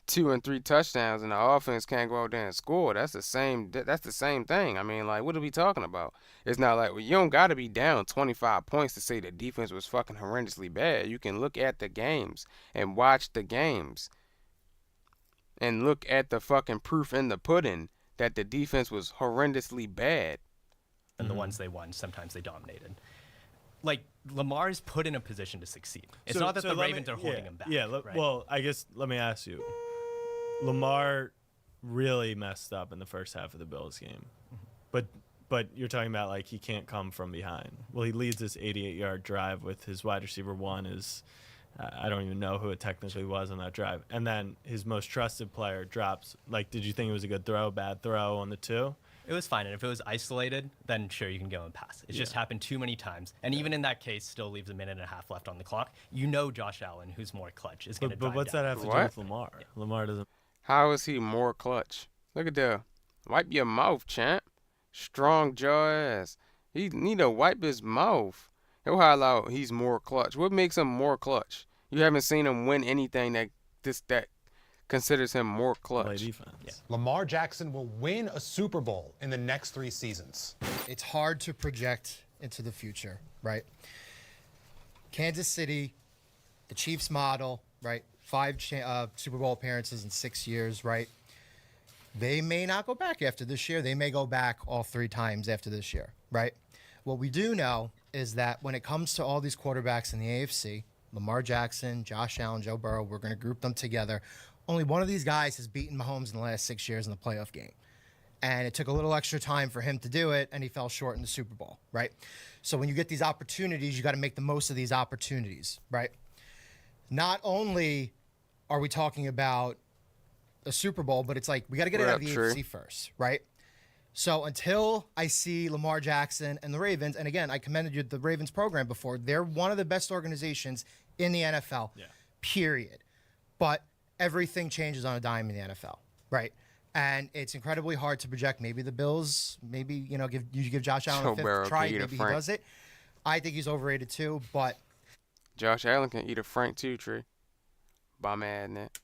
2 and 3 touchdowns and the offense can't go out there and score. That's the same thing. I mean, like, what are we talking about? It's not like, well, you don't got to be down 25 points to say the defense was fucking horrendously bad. You can look at the games and watch the games and look at the fucking proof in the pudding that the defense was horrendously bad. And the ones they won, sometimes they dominated. Like, Lamar's put in a position to succeed. It's not that the Ravens are holding him back. Yeah, right? Well, I guess let me ask you. Lamar really messed up in the first half of the Bills game. But you're talking about, like, he can't come from behind. Well, he leads this 88-yard drive with his wide receiver one is I don't even know who it technically was on that drive. And then his most trusted player drops. Like, did you think it was a good throw, bad throw on the 2? It was fine, and if it was isolated, then sure, you can go and pass. It's just happened too many times, and even in that case, still leaves a minute and a half left on the clock. You know Josh Allen, who's more clutch, is going to drive But what's down. that have to do What? with Lamar? Yeah. Lamar doesn't. How is he more clutch? Look at that. Wipe your mouth, champ. Strong jaw ass. He need to wipe his mouth. He'll highlight he's more clutch. What makes him more clutch? You haven't seen him win anything that considers him more Play clutch. defense. Yeah. Lamar Jackson will win a Super Bowl in the next 3 seasons. It's hard to project into the future, right? Kansas City, the Chiefs model, right? 5 Super Bowl appearances in 6 years, right? They may not go back after this year. They may go back all 3 times after this year, right? What we do know is that when it comes to all these quarterbacks in the AFC, Lamar Jackson, Josh Allen, Joe Burrow, we're going to group them together. Only one of these guys has beaten Mahomes in the last 6 years in the playoff game. And it took a little extra time for him to do it, and he fell short in the Super Bowl, right? So when you get these opportunities, you got to make the most of these opportunities, right? Not only are we talking about a Super Bowl, but it's like we got to get it out of the AFC first, right? So until I see Lamar Jackson and the Ravens, and again, I commended you the Ravens program before, they're one of the best organizations in the NFL, period. But everything changes on a dime in the NFL, right? And it's incredibly hard to project. Maybe the Bills, give Josh Allen a 5th try, maybe he does it. I think he's overrated too, but Josh Allen can eat a Frank too, Trey. Bum ass net.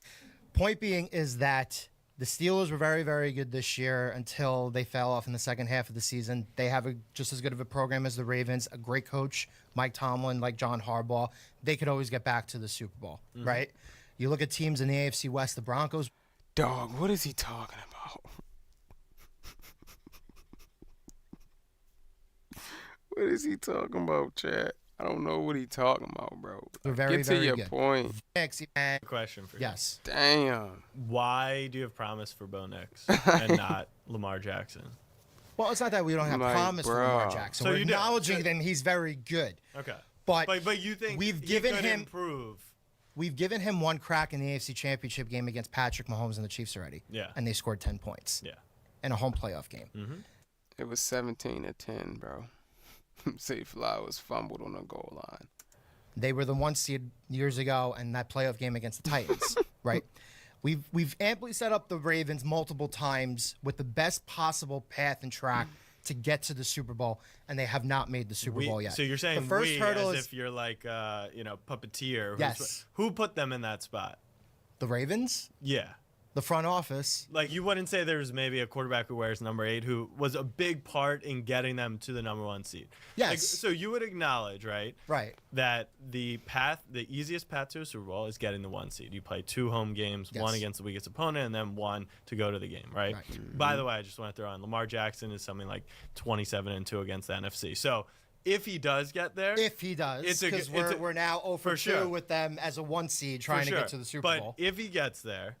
point being is that the Steelers were very, very good this year until they fell off in the second half of the season. They have just as good of a program as the Ravens, a great coach, Mike Tomlin, like John Harbaugh. They could always get back to the Super Bowl, right? You look at teams in the AFC West, the Broncos. Dog, what is he talking about? What is he talking about, Chad? I don't know what he talking about, bro. They're very, Get to very your good. point. Nix, and Question for you. yes. Damn. Why do you have promise for Bo Nix and not Lamar Jackson? Well, it's not that we don't have Like, promise for Lamar Jackson. So We're you do. acknowledging that he's very good. Okay. But you think we've he given could him improve? We've given him one crack in the AFC Championship game against Patrick Mahomes and the Chiefs already. Yeah. And they scored 10 points. Yeah. In a home playoff game. It was 17-10, bro. Say Flowers fumbled on the goal line. They were the 1 seed years ago in that playoff game against the Titans, right? We've amply set up the Ravens multiple times with the best possible path and track to get to the Super Bowl, and they have not made the Super Bowl yet. So you're saying the first we, hurdle as is if you're like, puppeteer. Yes. Who put them in that spot? the Ravens, Yeah. the front office. Like, you wouldn't say there's maybe a quarterback who wears number 8 who was a big part in getting them to the number 1 seed. Yes. Like, so you would acknowledge, right? Right. That the easiest path to a Super Bowl is getting the 1 seed. You play 2 home games, Yes. one against the weakest opponent, and then 1 to go to the game, right? By the way, I just want to throw on Lamar Jackson is something like 27-2 against the NFC. So if he does get there, If he does, It's a because g- it's a- we're now 0 for for 2 sure. with them as a 1 seed trying to for get sure. to the Super but Bowl. if he gets there,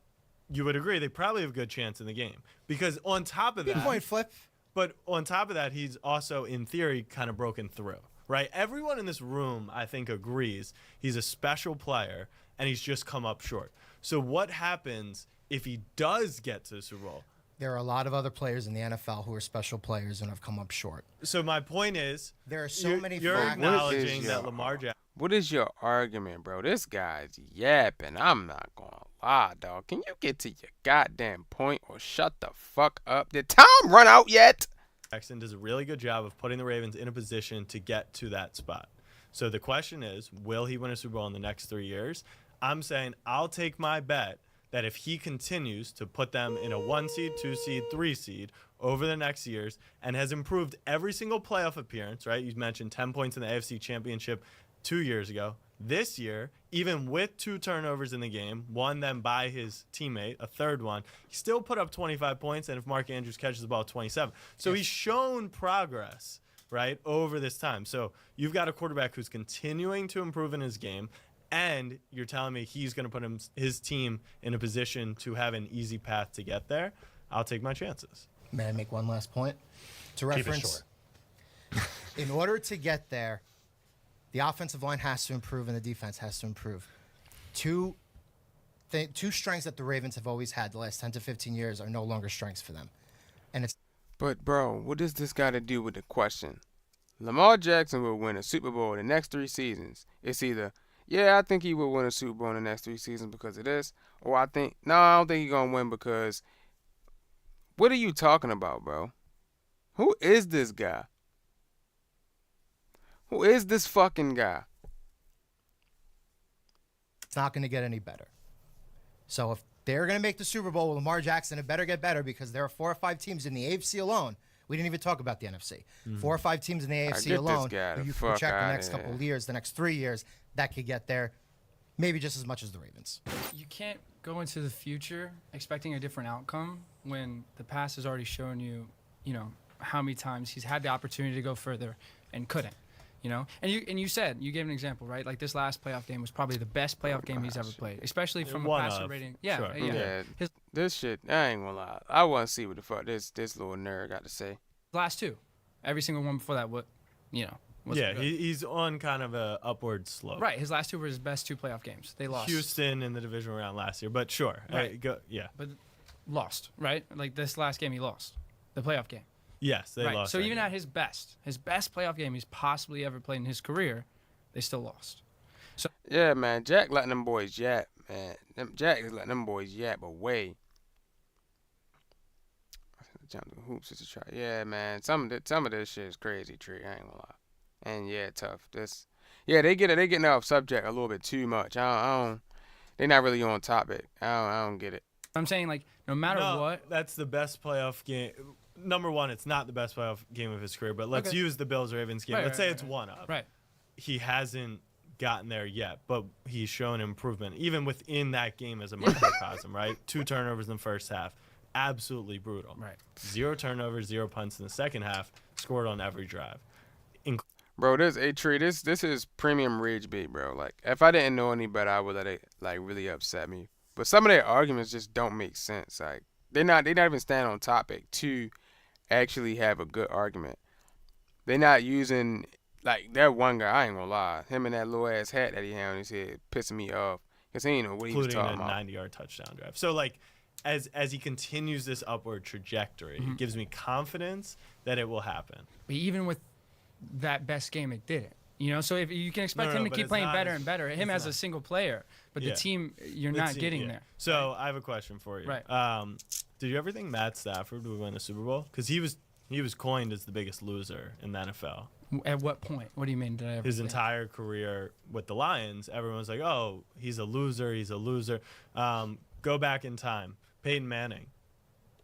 you would agree they probably have a good chance in the game because on top of Good that, point, Flip. but on top of that, he's also in theory kind of broken through, right? Everyone in this room, I think, agrees he's a special player and he's just come up short. So what happens if he does get to the Super Bowl? There are a lot of other players in the NFL who are special players and have come up short. So my point is, There are so you're, many you're factors. acknowledging that your- Lamar Jackson. What is your argument, bro? This guy's yapping. I'm not gonna lie, dog. Can you get to your goddamn point or shut the fuck up? Did time run out yet? Jackson does a really good job of putting the Ravens in a position to get to that spot. So the question is, will he win a Super Bowl in the next 3 years? I'm saying I'll take my bet that if he continues to put them in a 1 seed, 2 seed, 3 seed over the next years and has improved every single playoff appearance, right? You mentioned 10 points in the AFC Championship 2 years ago. This year, even with 2 turnovers in the game, one then by his teammate, a third one, he still put up 25 points, and if Mark Andrews catches the ball, 27. So he's shown progress, right, over this time. So you've got a quarterback who's continuing to improve in his game, and you're telling me he's going to put his team in a position to have an easy path to get there. I'll take my chances. May I make one last point? To Keep it reference, short. in order to get there, the offensive line has to improve and the defense has to improve. Two strengths that the Ravens have always had the last 10 to 15 years are no longer strengths for them. And it's But, bro, what does this got to do with the question? Lamar Jackson will win a Super Bowl in the next 3 seasons. It's either, yeah, I think he will win a Super Bowl in the next 3 seasons because of this, or I don't think he's going to win because, what are you talking about, bro? Who is this guy? Who is this fucking guy? not going to get any better. So if they're going to make the Super Bowl with Lamar Jackson, it better get better because there are 4 or 5 teams in the AFC alone. We didn't even talk about the NFC. 4 or 5 teams in the AFC get alone this guy who the you can fuck check the outta next couple here. of years, the next 3 years, that could get there maybe just as much as the Ravens. You can't go into the future expecting a different outcome when the past has already shown you, how many times he's had the opportunity to go further and couldn't. And you said, you gave an example, right? Like this last playoff game was probably the best playoff game he's ever played, especially from a One passer of, rating. Yeah, sure. Yeah, this shit, I ain't gonna lie. I want to see what the fuck this little nerd got to say. Last 2, every single one before that, wasn't good. He's on kind of a upward slope. Right, his last 2 were his best 2 playoff games. They lost. Houston in the divisional round last year, but sure. Right. Yeah. But lost, right? Like this last game, he lost the playoff game. Yes, they Right. lost. So that even game. at his best playoff game he's possibly ever played in his career, they still lost. Yeah, man, Jack letting them boys yap, man. Jack is letting them boys yap away. Jump the hoops just to try. Yeah, man, some of this shit is crazy, Tree. I ain't gonna lie. And yeah, tough. They getting off subject a little bit too much. I don't. They not really on topic. I don't get it. I'm saying, like, no matter what. That's the best playoff game. Number one, it's not the best playoff game of his career, but let's use the Bills-Ravens game. Right, let's right, say right, it's right. one of. Right. He hasn't gotten there yet, but he's shown improvement, even within that game as a microcosm, right? 2 turnovers in the first half. Absolutely brutal. Right. 0 turnovers, 0 punts in the second half. Scored on every drive. Bro, this is premium rage bait, bro. Like, if I didn't know any better, I would let it like really upset me. But some of their arguments just don't make sense. Like, they not even stand on topic to actually have a good argument. They're not using like that one guy. I ain't gonna lie, him and that little ass hat that he had on his head pissing me off because he ain't know what he was Including talking a about. 90-yard touchdown drive. So like, as he continues this upward trajectory, it gives me confidence that it will happen. But even with that best game, it didn't. You know, so if you can expect No, him to but keep it's playing not better as- and better, him it's as not. a single player, but Yeah. the team, you're The not team, getting yeah. there. So I have a question for you. Right. Did you ever think Matt Stafford would win a Super Bowl? Because he was coined as the biggest loser in the NFL. At what point? What do you mean? Did I ever His think? entire career with the Lions, everyone was like, "Oh, he's a loser. He's a loser." Go back in time. Peyton Manning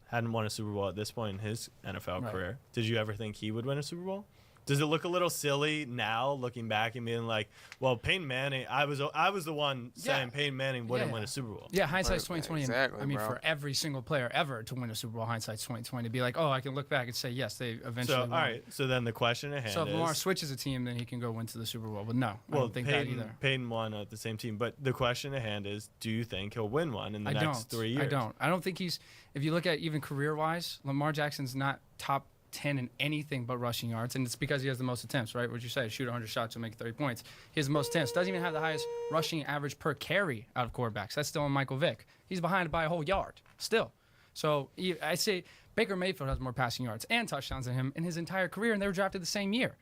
hadn't won a Super Bowl at this point in his NFL Right. career. Did you ever think he would win a Super Bowl? Does it look a little silly now, looking back and being like, "Well, Peyton Manning, I was the one saying Peyton Manning wouldn't win a Super Bowl." Yeah, hindsight's Right, 2020. exactly, I mean, bro. for every single player ever to win a Super Bowl, hindsight's 2020. To be like, oh, I can look back and say, yes, they eventually So won. all right. So then the question at hand So if is, Lamar switches a team, then he can go win to the Super Bowl. But no, I well, don't think that either. Peyton won at the same team, but the question at hand is, do you think he'll win one in the I next don't. 3 years? I don't. I don't think he's. If you look at even career-wise, Lamar Jackson's not top 10 in anything but rushing yards, and it's because he has the most attempts, right? What you say, shoot 100 shots, you'll make 30 points. He has the most attempts. Doesn't even have the highest rushing average per carry out of quarterbacks. That's still on Michael Vick. He's behind by a whole yard still. So I say Baker Mayfield has more passing yards and touchdowns than him in his entire career, and they were drafted the same year.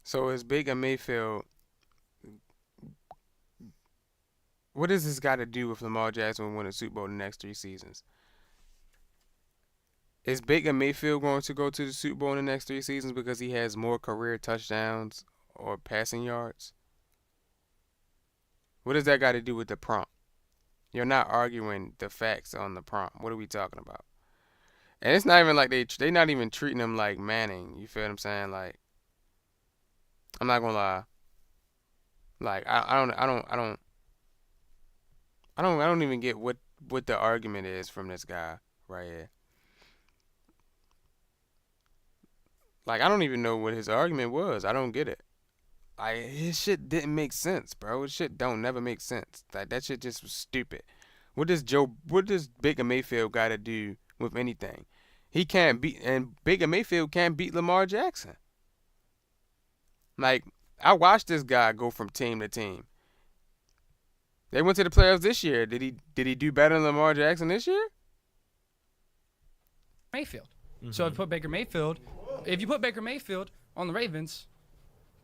So is Baker Mayfield? What does this got to do with Lamar Jackson winning a Super Bowl in the next 3 seasons? Is Baker Mayfield going to go to the Super Bowl in the next 3 seasons because he has more career touchdowns or passing yards? What does that got to do with the prompt? You're not arguing the facts on the prompt. What are we talking about? And it's not even like they not even treating him like Manning. You feel what I'm saying? Like, I'm not gonna lie. Like I don't even get what the argument is from this guy right here. Like, I don't even know what his argument was. I don't get it. Like, his shit didn't make sense, bro. His shit don't never make sense. Like, that shit just was stupid. What does Baker Mayfield got to do with anything? He can't beat, and Baker Mayfield can't beat Lamar Jackson. Like, I watched this guy go from team to team. They went to the playoffs this year. Did he do better than Lamar Jackson this year? Mayfield. So if you put Baker Mayfield on the Ravens,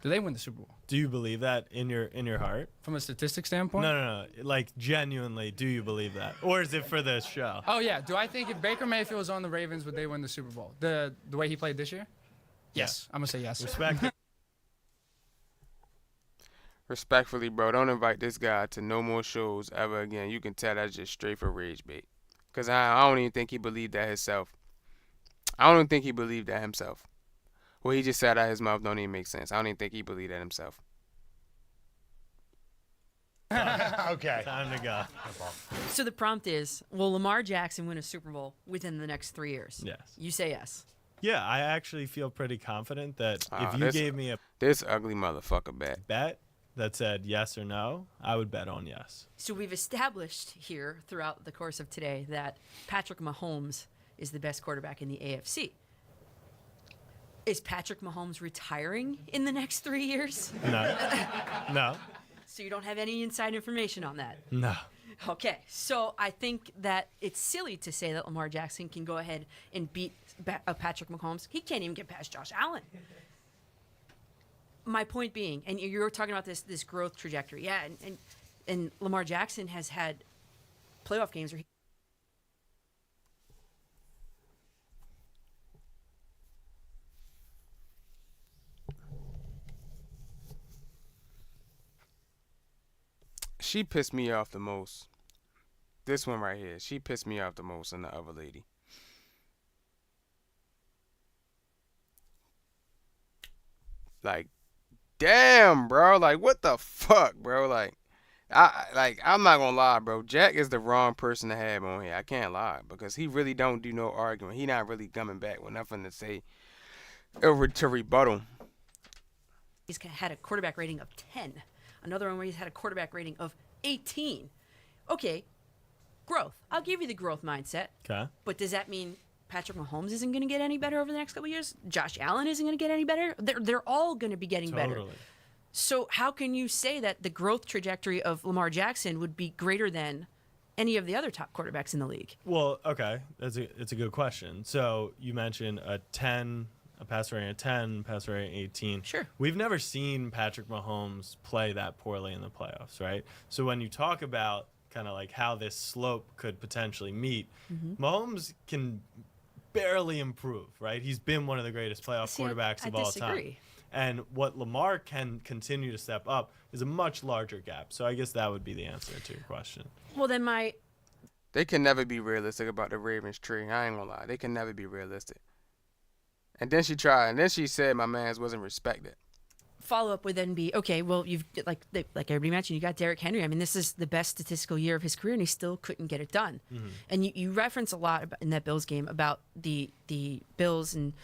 do they win the Super Bowl? Do you believe that in your heart? From a statistic standpoint? No. Like, genuinely, do you believe that? Or is it for this show? Oh, yeah. Do I think if Baker Mayfield was on the Ravens, would they win the Super Bowl? The way he played this year? Yes. I'm going to say yes. Respect it. Respectfully, bro, don't invite this guy to no more shows ever again. You can tell that's just straight for rage bait. Because I don't even think he believed that himself. I don't even think he believed that himself. What he just said out of his mouth don't even make sense. I don't even think he believed that himself. Okay. Time to go. So the prompt is, will Lamar Jackson win a Super Bowl within the next 3 years? Yes. You say yes. Yeah, I actually feel pretty confident that if you this- gave me a This ugly motherfucker bet. bet that said yes or no, I would bet on yes. So we've established here throughout the course of today that Patrick Mahomes is the best quarterback in the AFC. Is Patrick Mahomes retiring in the next 3 years? No. No. So you don't have any inside information on that? No. Okay, so I think that it's silly to say that Lamar Jackson can go ahead and beat Patrick Mahomes. He can't even get past Josh Allen. My point being, and you were talking about this growth trajectory, yeah, and Lamar Jackson has had playoff games where She pissed me off the most. This one right here. She pissed me off the most than the other lady. Like, damn, bro. Like, what the fuck, bro? Like, I'm not gonna lie, bro. Jack is the wrong person to have on here. I can't lie because he really don't do no arguing. He not really coming back with nothing to say or to rebuttal. He's had a quarterback rating of 10. Another one where he's had a quarterback rating of 18. Okay, growth. I'll give you the growth mindset. Okay. But does that mean Patrick Mahomes isn't going to get any better over the next couple of years? Josh Allen isn't going to get any better? They're all going to be getting better. So how can you say that the growth trajectory of Lamar Jackson would be greater than any of the other top quarterbacks in the league? Well, okay, it's a good question. So you mentioned a passer rating of 10, passer rating 18. Sure. We've never seen Patrick Mahomes play that poorly in the playoffs, right? So when you talk about kind of like how this slope could potentially meet, Mahomes can barely improve, right? He's been one of the greatest playoff quarterbacks of all time. And what Lamar can continue to step up is a much larger gap. So I guess that would be the answer to your question. Well, then They can never be realistic about the Ravens tree. I ain't gonna lie. They can never be realistic. And then she tried, and then she said my man's wasn't respected. follow-up would then be, okay, well, you've like everybody mentioned, you got Derrick Henry. I mean, this is the best statistical year of his career, and he still couldn't get it done. And you reference a lot in that Bills game about the Bills, and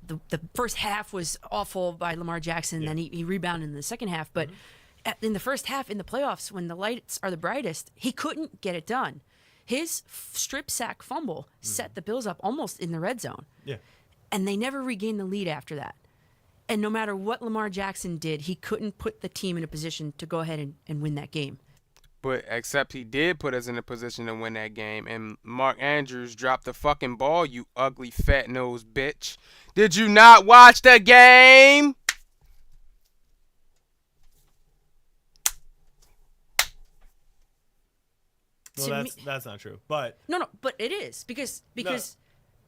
the first half was awful by Lamar Jackson, and then he rebounded in the second half. But in the first half, in the playoffs, when the lights are the brightest, he couldn't get it done. His strip sack fumble set the Bills up almost in the red zone. Yeah. And they never regained the lead after that. And no matter what Lamar Jackson did, he couldn't put the team in a position to go ahead and win that game. But except he did put us in a position to win that game, and Mark Andrews dropped the fucking ball, you ugly fat-nosed bitch. Did you not watch the game? Well, that's not true. But No, but it is because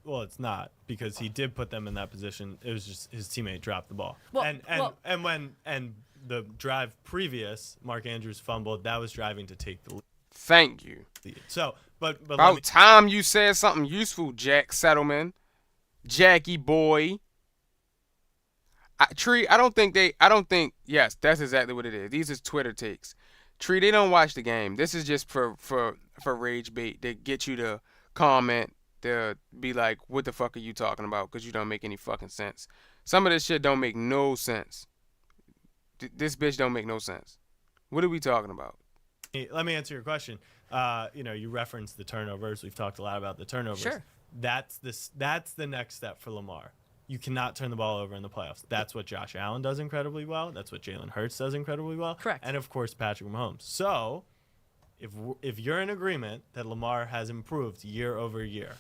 well, it's not, because he did put them in that position. It was just his teammate dropped the ball. Well, and when the drive previous, Mark Andrews fumbled. That was driving to take the lead. Thank you. So, but about time you said something useful, Jack Settleman, Jackie boy. Tree, I don't think. Yes, that's exactly what it is. These is Twitter takes. Tree, they don't watch the game. This is just for rage bait to get you to comment, to be like, what the fuck are you talking about? Because you don't make any fucking sense. Some of this shit don't make no sense. This bitch don't make no sense. What are we talking about? Let me answer your question. You referenced the turnovers. We've talked a lot about the turnovers. Sure. That's the next step for Lamar. You cannot turn the ball over in the playoffs. That's what Josh Allen does incredibly well. That's what Jalen Hurts does incredibly well. Correct. And, of course, Patrick Mahomes. So, if you're in agreement that Lamar has improved year over year,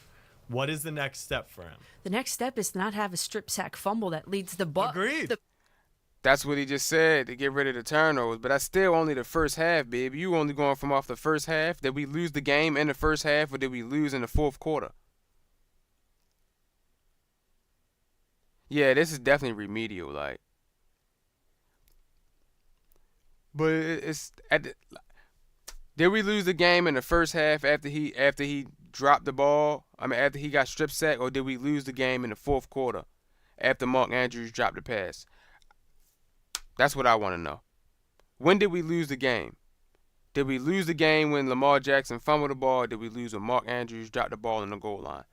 what is the next step for him? The next step is to not have a strip sack fumble that leads the Bucs. Agreed. That's what he just said, to get rid of the turnovers. But that's still only the first half, baby. You only going from off the first half. Did we lose the game in the first half, or did we lose in the fourth quarter? Yeah, this is definitely remedial, like. But did we lose the game in the first half after he dropped the ball? I mean, after he got strip sacked, or did we lose the game in the fourth quarter after Mark Andrews dropped the pass? That's what I want to know. When did we lose the game? Did we lose the game when Lamar Jackson fumbled the ball, or did we lose when Mark Andrews dropped the ball in the goal line?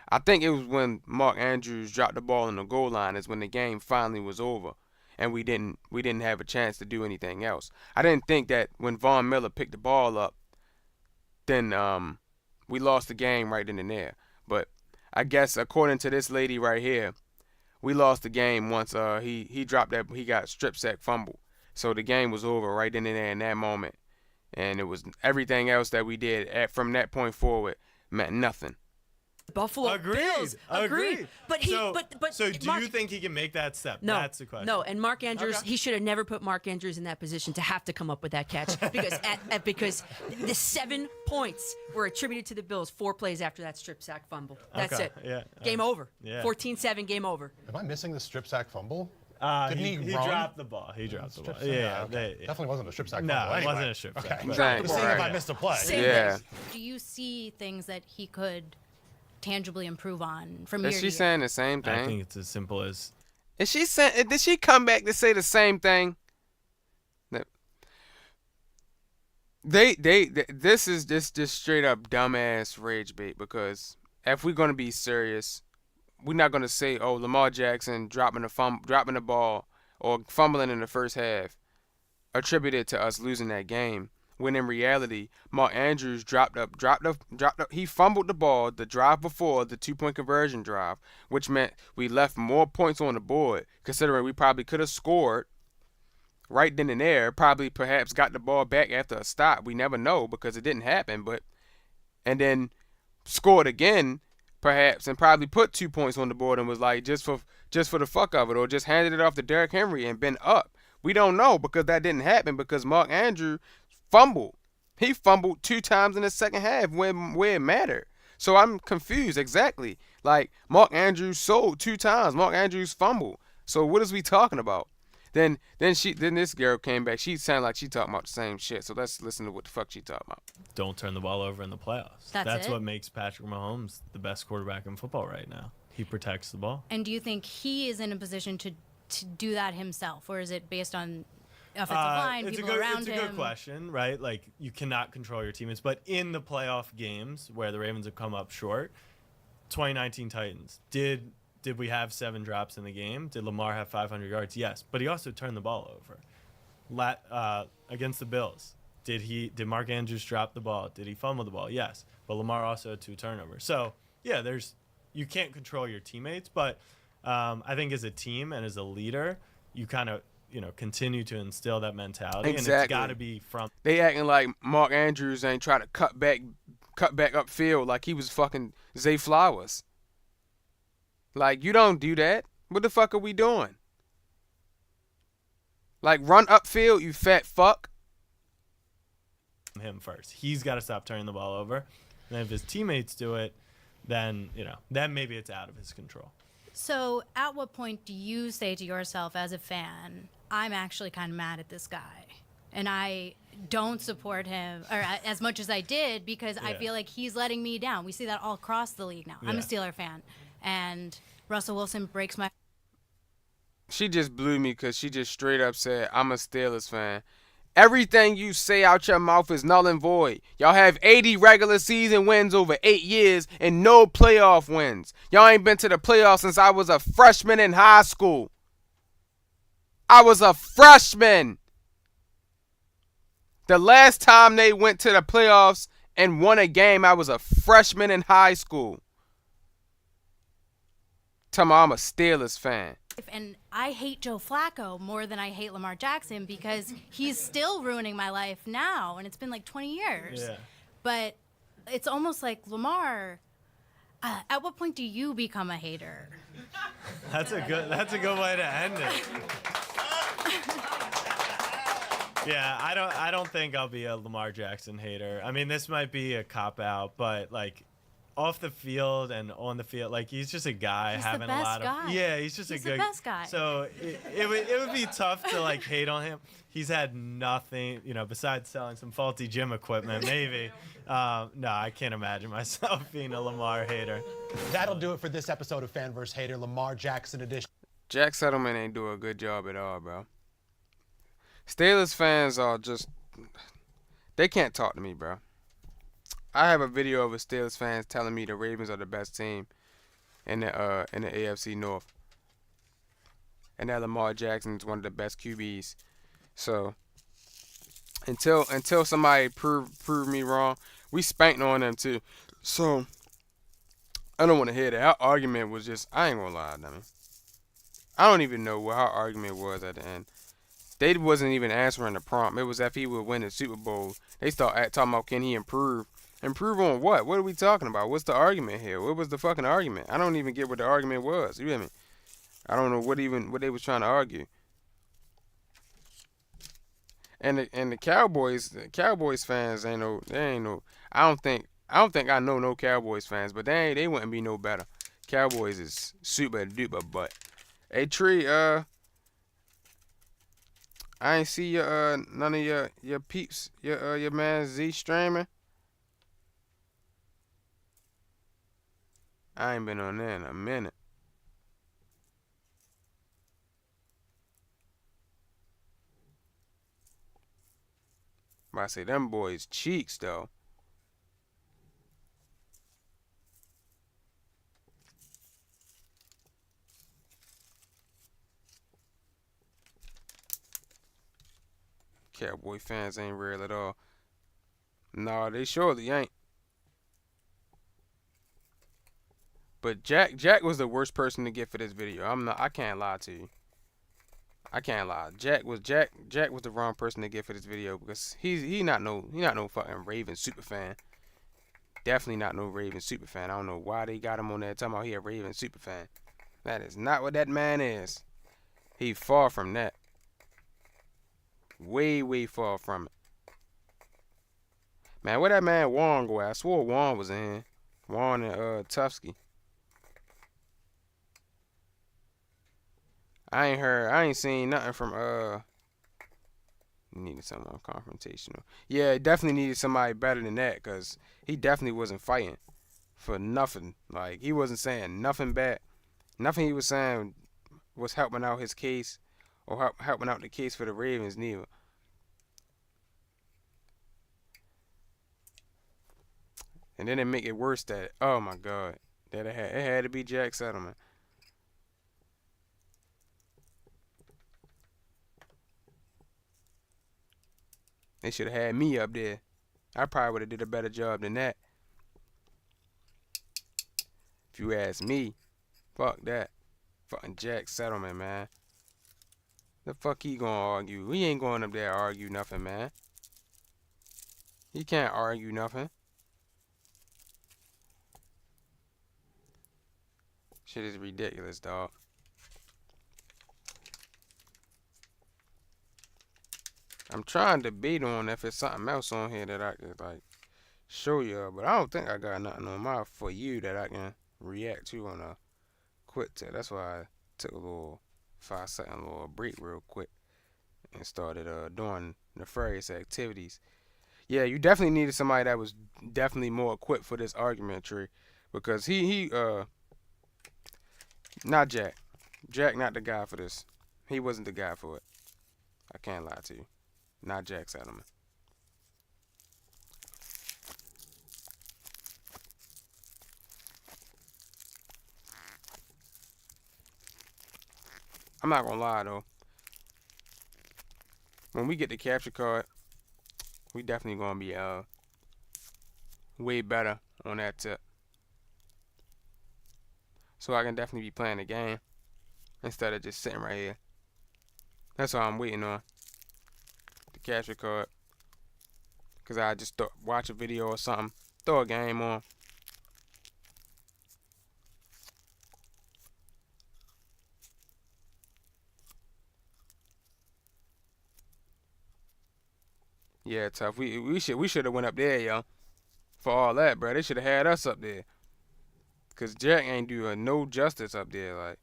I think it was when Mark Andrews dropped the ball in the goal line is when the game finally was over, and we didn't have a chance to do anything else. I didn't think that when Von Miller picked the ball up, then we lost the game right then and there. But I guess according to this lady right here, we lost the game once he dropped that, he got strip sack fumble. So the game was over right then and there in that moment, and it was everything else that we did from that point forward meant nothing. Buffalo Bills. Agreed. But so do you think he can make that step? No, That's the question. No, and Mark Andrews, he should have never put Mark Andrews in that position to have to come up with that catch because the 7 points were attributed to the Bills 4 plays after that strip sack fumble. That's it. Yeah. Game over. Yeah. 14-7, game over. Am I missing the strip sack fumble? Didn't he run? dropped the ball. He dropped the ball. Yeah, Okay. Definitely wasn't a strip sack No, fumble. it Anyway. wasn't a strip sack. Okay. Thanks. Just seeing if I missed a play. Yeah. Do you see things that he could tangibly improve on from year Is to she year? saying the same thing? I think it's as simple as Is she saying? Did she come back to say the same thing? This is just straight up dumbass rage bait, because if we're gonna be serious, we're not gonna say, oh, Lamar Jackson dropping the ball or fumbling in the first half attributed to us losing that game. When in reality, Mark Andrews dropped up. He fumbled the ball the drive before the 2-point conversion drive, which meant we left more points on the board, considering we probably could have scored right then and there, probably perhaps got the ball back after a stop. We never know because it didn't happen, and then scored again, perhaps, and probably put 2 points on the board and was like just for the fuck of it, or just handed it off to Derrick Henry and been up. We don't know because that didn't happen because Mark Andrews fumbled. He fumbled 2 times in the second half where it mattered. So I'm confused exactly. Like Mark Andrews sold 2 times. Mark Andrews fumbled. So what is we talking about? Then this girl came back. She sounded like she talking about the same shit. So let's listen to what the fuck she talking about. Don't turn the ball over in the playoffs. That's what makes Patrick Mahomes the best quarterback in football right now. He protects the ball. And do you think he is in a position to do that himself, or is it based on offensive line, people around him? It's a good question, right? Like, you cannot control your teammates, but in the playoff games where the Ravens have come up short, 2019 Titans, did we have 7 drops in the game? Did Lamar have 500 yards? Yes, but he also turned the ball over. Against the Bills, did Mark Andrews drop the ball? Did he fumble the ball? Yes, but Lamar also had 2 turnovers. So yeah, you can't control your teammates, but I think as a team and as a leader, you kind of continue to instill that mentality, Exactly. And it's got to be from. They acting like Mark Andrews ain't trying to cut back upfield like he was fucking Zay Flowers. Like, you don't do that. What the fuck are we doing? Like, run upfield, you fat fuck. Him first. He's got to stop turning the ball over, and if his teammates do it, then maybe it's out of his control. So at what point do you say to yourself as a fan, I'm actually kind of mad at this guy and I don't support him or as much as I did because I feel like he's letting me down? We see that all across the league now. I'm a Steeler fan, and Russell Wilson breaks my... She just blew me because she just straight up said, I'm a Steelers fan. Everything you say out your mouth is null and void. Y'all have 80 regular season wins over 8 years and no playoff wins. Y'all ain't been to the playoffs since I was a freshman in high school. I was a freshman. The last time they went to the playoffs and won a game, I was a freshman in high school. Tell me I'm a Steelers fan. And I hate Joe Flacco more than I hate Lamar Jackson because he's still ruining my life now, and it's been like 20 years. Yeah. But it's almost like, Lamar, at what point do you become a hater? That's a good way to end it. Yeah, I don't think I'll be a Lamar Jackson hater. I mean, this might be a cop out, but like off the field and on the field, like he's just a guy He's having the a best lot of guy. yeah, he's the best guy. So it would be tough to like hate on him. He's had nothing, besides selling some faulty gym equipment, maybe. No, I can't imagine myself being a Lamar hater. That'll do it for this episode of Fan vs. Hater, Lamar Jackson edition. Jack Settleman ain't do a good job at all, bro. Steelers fans are just, they can't talk to me, bro. I have a video of a Steelers fans telling me the Ravens are the best team in the AFC North, and that Lamar Jackson is one of the best QBs. So until somebody prove me wrong, we spanked on them too. So I don't want to hear that. Our argument was just, I ain't gonna lie, I mean, I don't even know what our argument was at the end. They wasn't even answering the prompt. It was if he would win the Super Bowl. They start talking about, can he improve? Improve on what? What are we talking about? What's the argument here? What was the fucking argument? I don't even get what the argument was. You hear me? I don't know what they was trying to argue. And the Cowboys fans I don't think I know no Cowboys fans, but they wouldn't be no better. Cowboys is super duper butt. Hey Tree, I ain't see your none of your peeps, your man Z streaming. I ain't been on there in a minute. But I say them boys cheeks though. Cowboy fans ain't real at all. No, they surely ain't. But Jack was the worst person to get for this video. I can't lie to you. I can't lie. Jack was the wrong person to get for this video because he not no fucking Ravens super fan. Definitely not no Ravens super fan. I don't know why they got him on there talking about he a Ravens super fan. That is not what that man is. He far from that. Way far from it. Man, where that man Warren go at? I swore Warren was in here. Warren and Tufsky. I ain't seen nothing from needed someone confrontational. Yeah, definitely needed somebody better than that, cause he definitely wasn't fighting for nothing. Like, he wasn't saying nothing bad. Nothing he was saying was helping out his case or helping out the case for the Ravens neither. And then it make it worse that, oh my God, that it had to be Jack Settlement. They should have had me up there. I probably would have did a better job than that. If you ask me, fuck that. Fucking Jack Settlement, man. The fuck he gonna argue? He ain't going up there to argue nothing, man. He can't argue nothing. Shit is ridiculous, dog. I'm trying to debate on if it's something else on here that I could like show you, but I don't think I got nothing on my For You that I can react to on a quick tip. That's why I took a little 5-second little break real quick and started doing nefarious activities. Yeah, you definitely needed somebody that was definitely more equipped for this argument tree, because he not Jack. Jack not the guy for this. He wasn't the guy for it. I can't lie to you. Not Jack Settlement. I'm not gonna lie though. When we get the capture card, we definitely gonna be way better on that tip. So I can definitely be playing the game instead of just sitting right here. That's all I'm waiting on. The capture card. Cause I just watch a video or something, throw a game on. Yeah, tough. We should have went up there, yo. For all that, bro. They should have had us up there. Cause Jack ain't doing no justice up there. Like,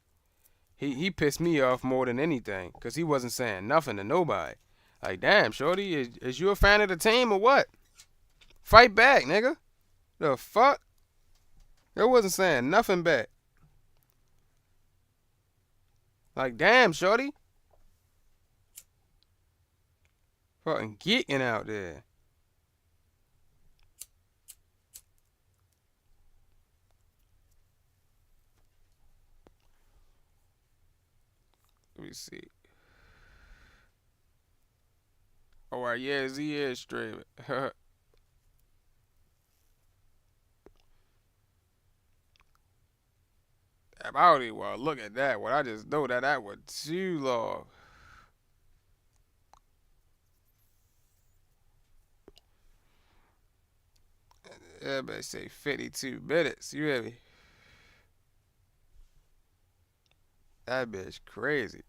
he pissed me off more than anything. Cause he wasn't saying nothing to nobody. Like, damn, shorty, is you a fan of the team or what? Fight back, nigga. The fuck? They wasn't saying nothing back. Like, damn, shorty. Fucking geeking out there. Let me see. Oh, yeah, Z is streaming. About it, well, look at that. Well, I just know that was too long. Everybody say 52 minutes. You hear me? That bitch crazy.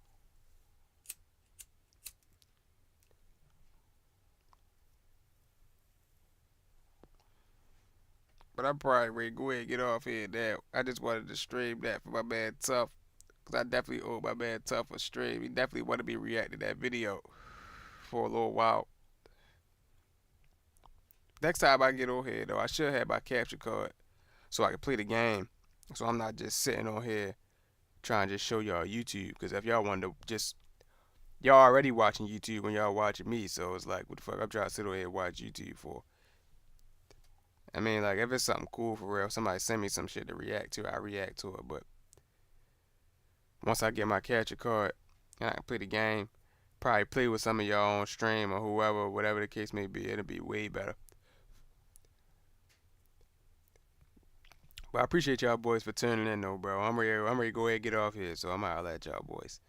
But I'm probably ready to go ahead and get off here now. I just wanted to stream that for my man Tough. Because I definitely owe my man Tough a stream. He definitely wanted me to react to that video for a little while. Next time I get on here, though, I should have my capture card so I can play the game. So I'm not just sitting on here trying to just show y'all YouTube. Because if y'all want to just... Y'all already watching YouTube when y'all watching me. So it's like, what the fuck I'm trying to sit on here and watch YouTube for? I mean, like, if it's something cool for real, somebody send me some shit to react to, I react to it. But once I get my capture card and I can play the game, probably play with some of y'all on stream or whoever, whatever the case may be. It'll be way better. But I appreciate y'all boys for tuning in, though, bro. I'm ready to go ahead and get off here, so I'm out at y'all boys.